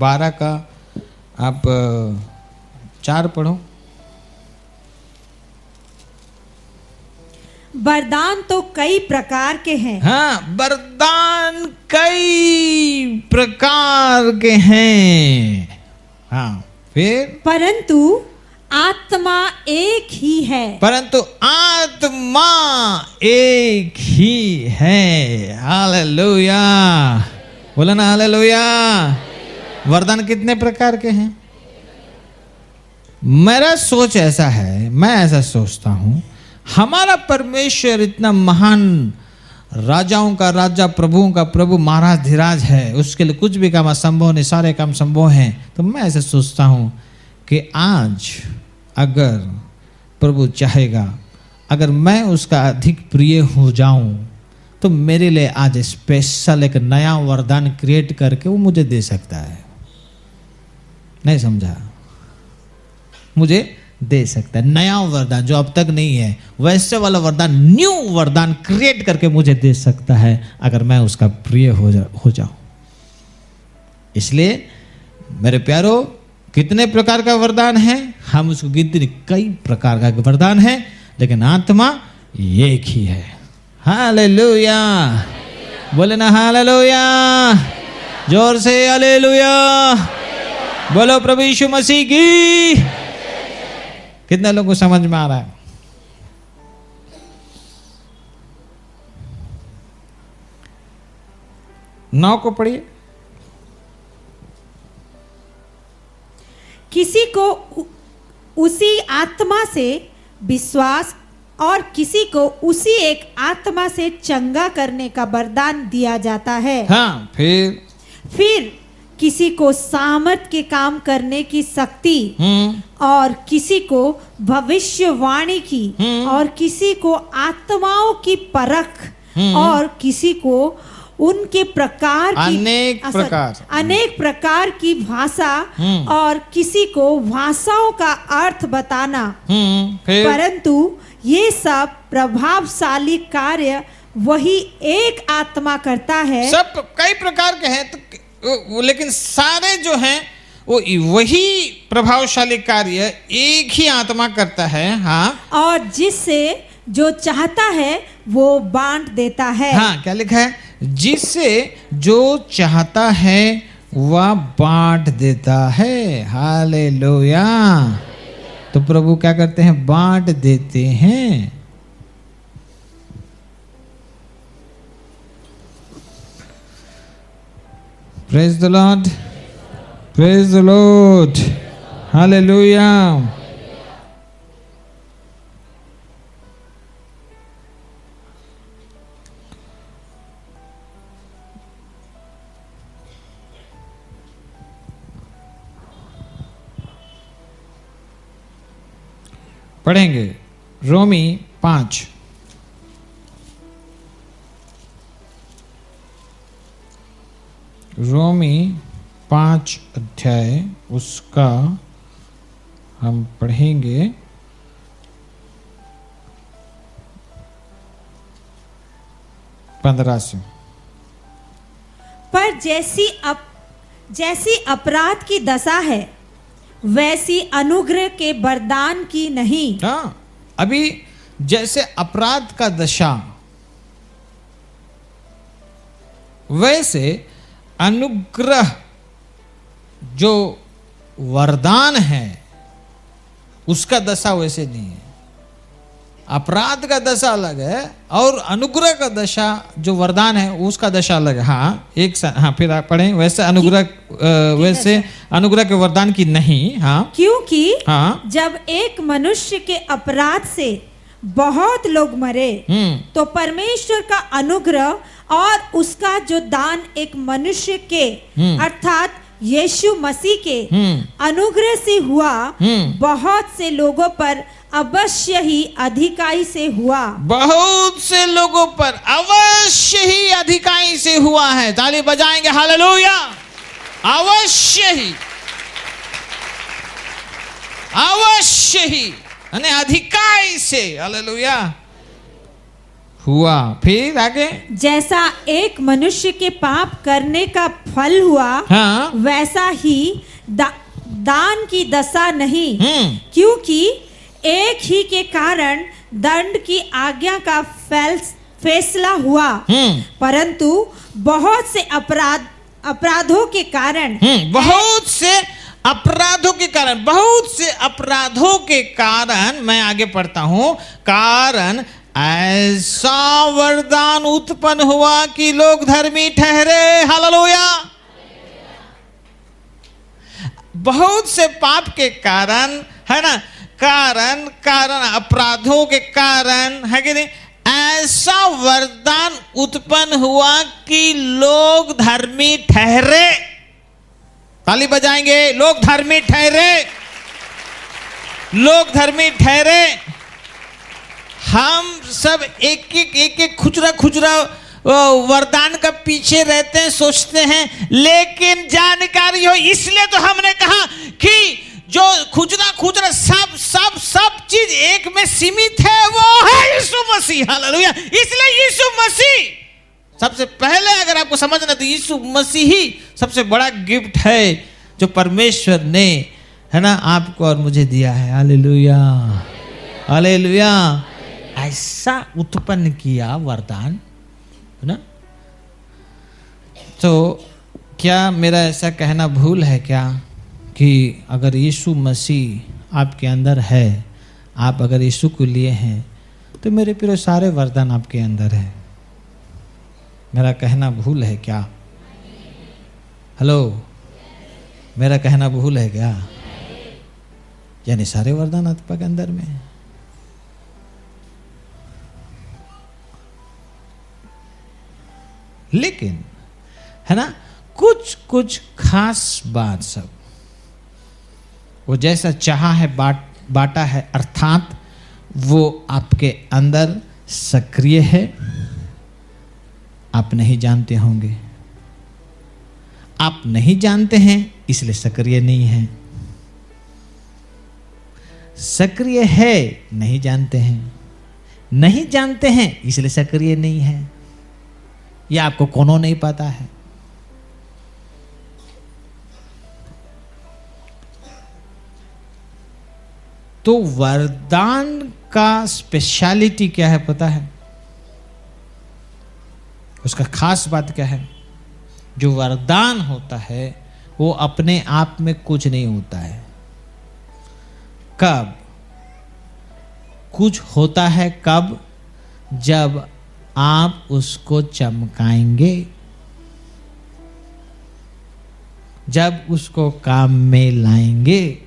12 का आप 4 पढ़ो। वरदान तो कई प्रकार के हैं। हाँ, वरदान कई प्रकार के हैं। हाँ, फिर परंतु आत्मा एक ही है। परंतु आत्मा एक ही है। हालेलुया, बोला ना हालेलुया। वरदान कितने प्रकार के हैं? मेरा सोच ऐसा है, मैं ऐसा सोचता हूं, हमारा परमेश्वर इतना महान, राजाओं का राजा, प्रभुओं का प्रभु, महाराज धीराज है, उसके लिए कुछ भी काम असंभव नहीं, सारे काम संभव हैं। तो मैं ऐसे सोचता हूं कि आज अगर प्रभु चाहेगा, अगर मैं उसका अधिक प्रिय हो जाऊं, तो मेरे लिए आज स्पेशल एक नया वरदान क्रिएट करके वो मुझे दे सकता है। नहीं समझा? मुझे दे सकता है नया वरदान जो अब तक नहीं है, वैसे वाला वरदान, न्यू वरदान क्रिएट करके मुझे दे सकता है अगर मैं उसका प्रिय हो जाऊं। इसलिए मेरे प्यारो, कितने प्रकार का वरदान है? हम उसको गिनते नहीं, कई प्रकार का वरदान है, लेकिन आत्मा एक ही है। हालेलुया, बोले ना हालेलुया, जोर से हालेलुया, बोलो प्रभु यीशु मसीह की। कितने लोगों को समझ में आ रहा है? नौ को पढ़िए। किसी को उसी आत्मा से विश्वास और किसी को उसी एक आत्मा से चंगा करने का वरदान दिया जाता है। हाँ, फिर किसी को सामर्थ के काम करने की शक्ति, और किसी को भविष्यवाणी की, और किसी को आत्माओं की परख, और किसी को उनके प्रकार की अनेक प्रकार की भाषा, और किसी को भाषाओं का अर्थ बताना। परंतु ये सब प्रभावशाली कार्य वही एक आत्मा करता है। सब कई प्रकार के हैं, तो लेकिन सारे जो हैं वो वही प्रभावशाली कार्य एक ही आत्मा करता है। हाँ, और जिससे जो चाहता है वो बांट देता है। हाँ, क्या लिखा है? जिससे जो चाहता है वह बांट देता है। हालेलुया। तो प्रभु क्या करते हैं? बांट देते हैं। Praise the Lord, praise the Lord, hallelujah. पढ़ेंगे रोमी 5। रोमी 5 अध्याय, उसका हम पढ़ेंगे 15 से। पर जैसी अपराध की दशा है वैसी अनुग्रह के वरदान की नहीं। हाँ, अभी जैसे अपराध का दशा, वैसे अनुग्रह जो वरदान है उसका दशा वैसे नहीं है। अपराध का दशा अलग है और अनुग्रह का दशा जो वरदान है उसका दशा अलग है। हाँ, हाँ, फिर आप पढ़ें। वैसे अनुग्रह के वरदान की नहीं। हाँ, क्योंकि हाँ, जब एक मनुष्य के अपराध से बहुत लोग मरे, तो परमेश्वर का अनुग्रह और उसका जो दान एक मनुष्य के अर्थात यीशु मसीह के अनुग्रह से हुआ, बहुत से लोगों पर अवश्य ही अधिकाई से हुआ। बहुत से लोगों पर अवश्य ही अधिकाई से हुआ है। ताली बजाएंगे, हालेलुया। अवश्य ही, अवश्य ही यानी अधिकाई से, हालेलुया, हुआ। फिर आगे, जैसा एक मनुष्य के पाप करने का फल हुआ, हाँ, वैसा ही दान की दशा नहीं, क्योंकि एक ही के कारण दंड की आज्ञा का फैसला हुआ, परंतु बहुत से अपराधों के कारण, बहुत से अपराधों के कारण, बहुत से अपराधों के कारण, मैं आगे पढ़ता हूं, कारण ऐसा वरदान उत्पन्न हुआ कि लोग धर्मी ठहरे। हालेलुया। बहुत से पाप के कारण, है ना, कारण अपराधों के कारण, है कि नहीं, ऐसा वरदान उत्पन्न हुआ कि लोग धर्मी ठहरे। ताली बजाएंगे, लोग धर्मी ठहरे, लोग धर्मी ठहरे। हम सब एक एक खुचरा वरदान का पीछे रहते हैं, सोचते हैं, लेकिन जानकारी हो, इसलिए तो हमने कहा कि जो खुचरा सब चीज एक में सीमित है, वो है यीशु मसीह। हालेलुया। इसलिए यीशु मसीह सबसे पहले, अगर आपको समझना, तो यीशु मसीह ही सबसे बड़ा गिफ्ट है जो परमेश्वर ने, है ना, आपको और मुझे दिया है। Hallelujah, hallelujah. ऐसा उत्पन्न किया वरदान, है ना। तो क्या मेरा ऐसा कहना भूल है क्या कि अगर यीशु मसीह आपके अंदर है, आप अगर यीशु को लिए हैं, तो मेरे प्रिय सारे वरदान आपके अंदर है? मेरा कहना भूल है क्या? हेलो, मेरा कहना भूल है क्या? यानी सारे वरदान आपके अंदर में है। लेकिन, है ना, कुछ खास बात सब वो जैसा चाहा है बांटा है, अर्थात वो आपके अंदर सक्रिय है। आप नहीं जानते होंगे, आप नहीं जानते हैं इसलिए सक्रिय नहीं है। सक्रिय है, नहीं जानते हैं, नहीं जानते हैं इसलिए सक्रिय नहीं है। यह आपको कोनो नहीं पता है। तो वरदान का स्पेशलिटी क्या है पता है? उसका खास बात क्या है? जो वरदान होता है वो अपने आप में कुछ नहीं होता है। कब कुछ होता है? कब? जब आप उसको चमकाएंगे, जब उसको काम में लाएंगे,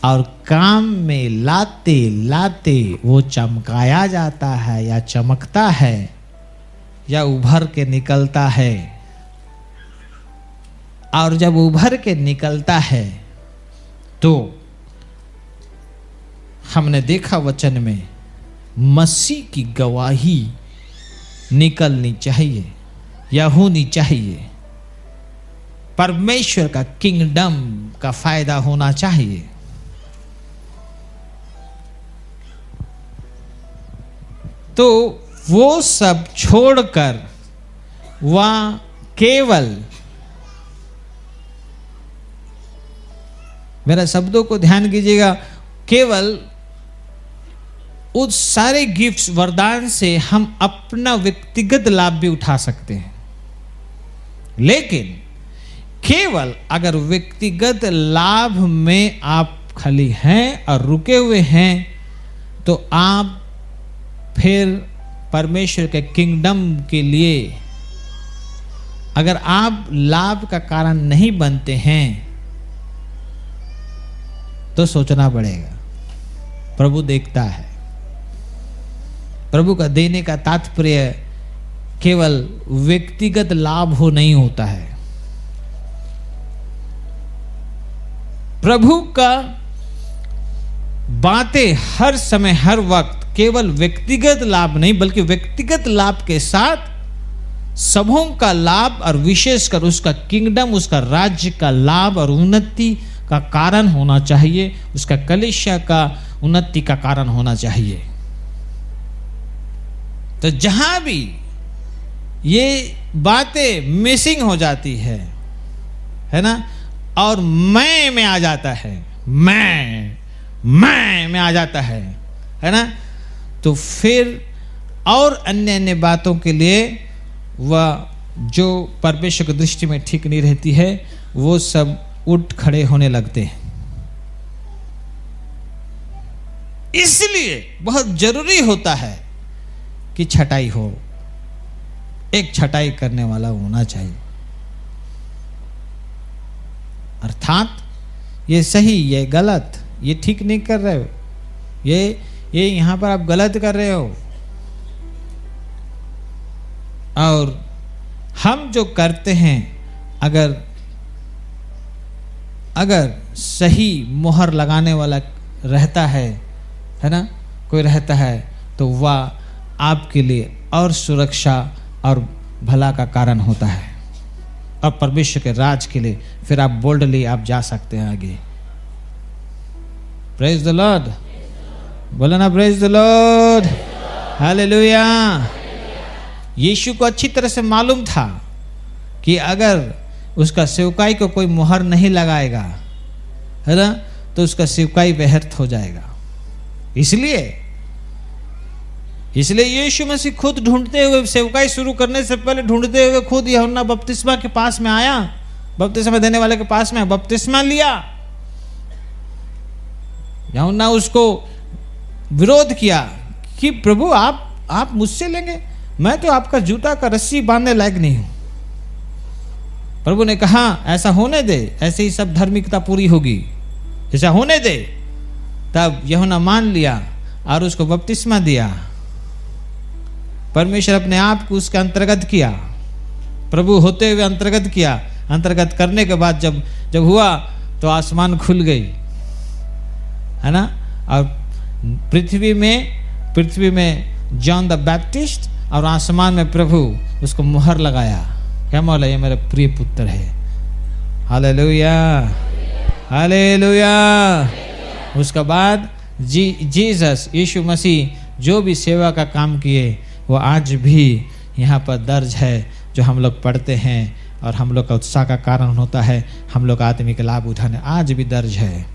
और काम में लाते लाते वो चमकाया जाता है या चमकता है या उभर के निकलता है। और जब उभर के निकलता है तो हमने देखा वचन में मसीह की गवाही निकलनी चाहिए या होनी चाहिए। परमेश्वर का किंगडम का फायदा होना चाहिए। तो वो सब छोड़कर वह केवल, मेरा शब्दों को ध्यान कीजिएगा, केवल उस सारे गिफ्ट्स वरदान से हम अपना व्यक्तिगत लाभ भी उठा सकते हैं। लेकिन केवल अगर व्यक्तिगत लाभ में आप खाली हैं और रुके हुए हैं तो आप फिर परमेश्वर के किंगडम के लिए अगर आप लाभ का कारण नहीं बनते हैं तो सोचना पड़ेगा। प्रभु देखता है। प्रभु का देने का तात्पर्य केवल व्यक्तिगत लाभ हो नहीं होता है। प्रभु का बातें हर समय हर वक्त केवल व्यक्तिगत लाभ नहीं, बल्कि व्यक्तिगत लाभ के साथ सबों का लाभ और विशेषकर उसका किंगडम, उसका राज्य का लाभ और उन्नति का कारण होना चाहिए, उसका कलीसिया का उन्नति का कारण होना चाहिए। तो जहां भी ये बातें मिसिंग हो जाती है ना, और मैं में आ जाता है, मैं में आ जाता है ना, तो फिर और अन्य अन्य बातों के लिए वह जो परमेश्वर की दृष्टि में ठीक नहीं रहती है, वो सब उठ खड़े होने लगते हैं। इसलिए बहुत जरूरी होता है कि छटाई हो, एक छटाई करने वाला होना चाहिए। अर्थात ये सही, ये गलत, ये ठीक नहीं कर रहे हो, ये यहां पर आप गलत कर रहे हो। और हम जो करते हैं, अगर सही मोहर लगाने वाला रहता है ना, कोई रहता है, तो वह आपके लिए और सुरक्षा और भला का कारण होता है, और परमेश्वर के राज के लिए फिर आप बोल्डली आप जा सकते हैं आगे। प्रेज द लॉर्ड, बोलो ना प्रेज द लॉर्ड, हालेलुया। यीशु को अच्छी तरह से मालूम था कि अगर उसका सेवकाई को कोई मोहर नहीं लगाएगा, है ना, तो उसका सेवकाई व्यर्थ हो जाएगा। इसलिए यीशु मसीह खुद ढूंढते हुए, सेवकाई शुरू करने से पहले ढूंढते हुए खुद यूहन्ना बपतिस्मा के पास में आया, बपतिस्मा देने वाले के पास में बपतिस्मा लिया। यूहन्ना उसको विरोध किया कि प्रभु आप मुझसे लेंगे, मैं तो आपका जूता का रस्सी बांधने लायक नहीं हूं। प्रभु ने कहा ऐसा होने दे, ऐसे ही सब धार्मिकता पूरी होगी, ऐसा होने दे। तब यूहन्ना मान लिया और उसको बपतिस्मा दिया। परमेश्वर अपने आप को उसके अंतर्गत किया, प्रभु होते हुए अंतर्गत किया। अंतर्गत करने के बाद जब हुआ तो आसमान खुल गई, है ना, और पृथ्वी में जॉन द बैप्टिस्ट, और आसमान में प्रभु उसको मुहर लगाया। क्या मौला, ये मेरा प्रिय पुत्र है। Hallelujah, hallelujah. उसके बाद जीसस, यीशु मसीह जो भी सेवा का काम किए, वो आज भी यहाँ पर दर्ज है, जो हम लोग पढ़ते हैं और हम लोग का उत्साह का कारण होता है, हम लोग आत्मिक लाभ उठाने, आज भी दर्ज है,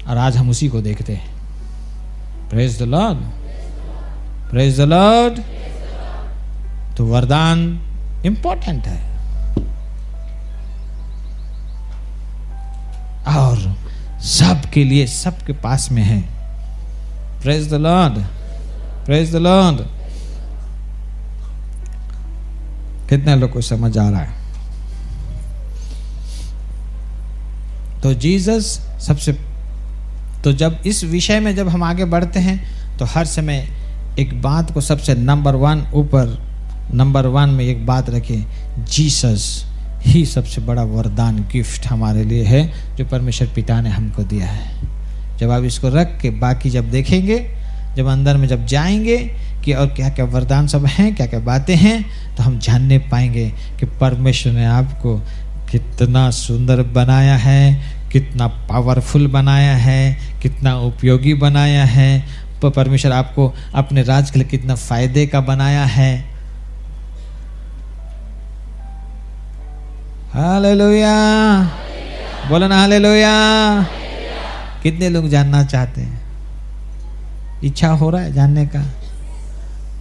और आज हम उसी को देखते हैं। Praise the Lord, praise the Lord. तो वरदान इंपॉर्टेंट है, और सबके लिए, सबके पास में है। Praise the Lord, praise the Lord. कितने लोग को समझ आ रहा है? तो जीसस सबसे, तो जब इस विषय में जब हम आगे बढ़ते हैं, तो हर समय एक बात को सबसे नंबर वन में एक बात रखें, जीसस ही सबसे बड़ा वरदान गिफ्ट हमारे लिए है, जो परमेश्वर पिता ने हमको दिया है। जब आप इसको रख के बाकी जब देखेंगे, जब अंदर में जब जाएंगे कि और क्या क्या वरदान सब हैं, क्या क्या बातें हैं, तो हम जानने पाएंगे कि परमेश्वर ने आपको कितना सुंदर बनाया है, कितना पावरफुल बनाया है, कितना उपयोगी बनाया है। परमेश्वर आपको अपने राज के लिए कितना फायदे का बनाया है। हालेलुया, बोलो ना हालेलुया। कितने लोग जानना चाहते हैं? इच्छा हो रहा है जानने का?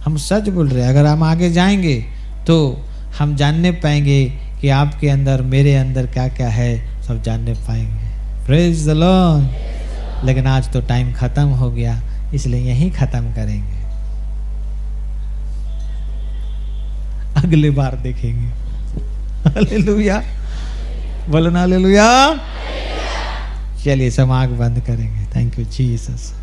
हम सच बोल रहे हैं, अगर हम आगे जाएंगे तो हम जानने पाएंगे कि आपके अंदर, मेरे अंदर क्या क्या है, सब जानने पाएंगे। Praise the Lord. लेकिन आज तो टाइम खत्म हो गया, इसलिए यहीं खत्म करेंगे, अगली बार देखेंगे। हालेलुया, बोलो ना हालेलुया। चलिए सब आँख बंद करेंगे। Thank you Jesus.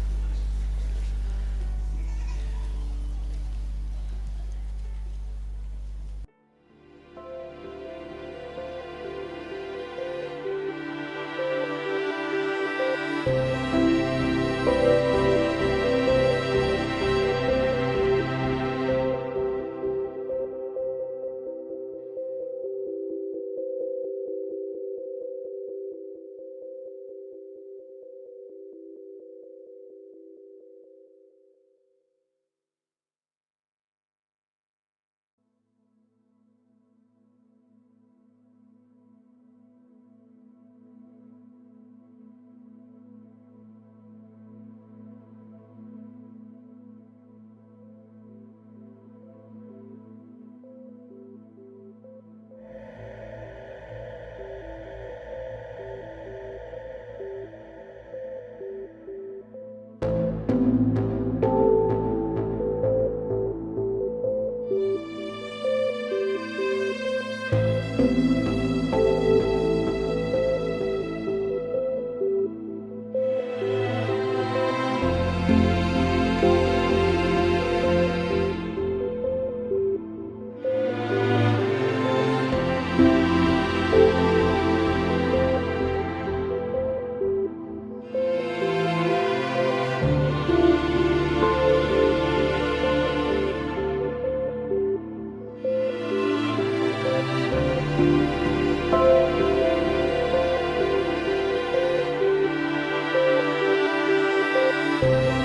है।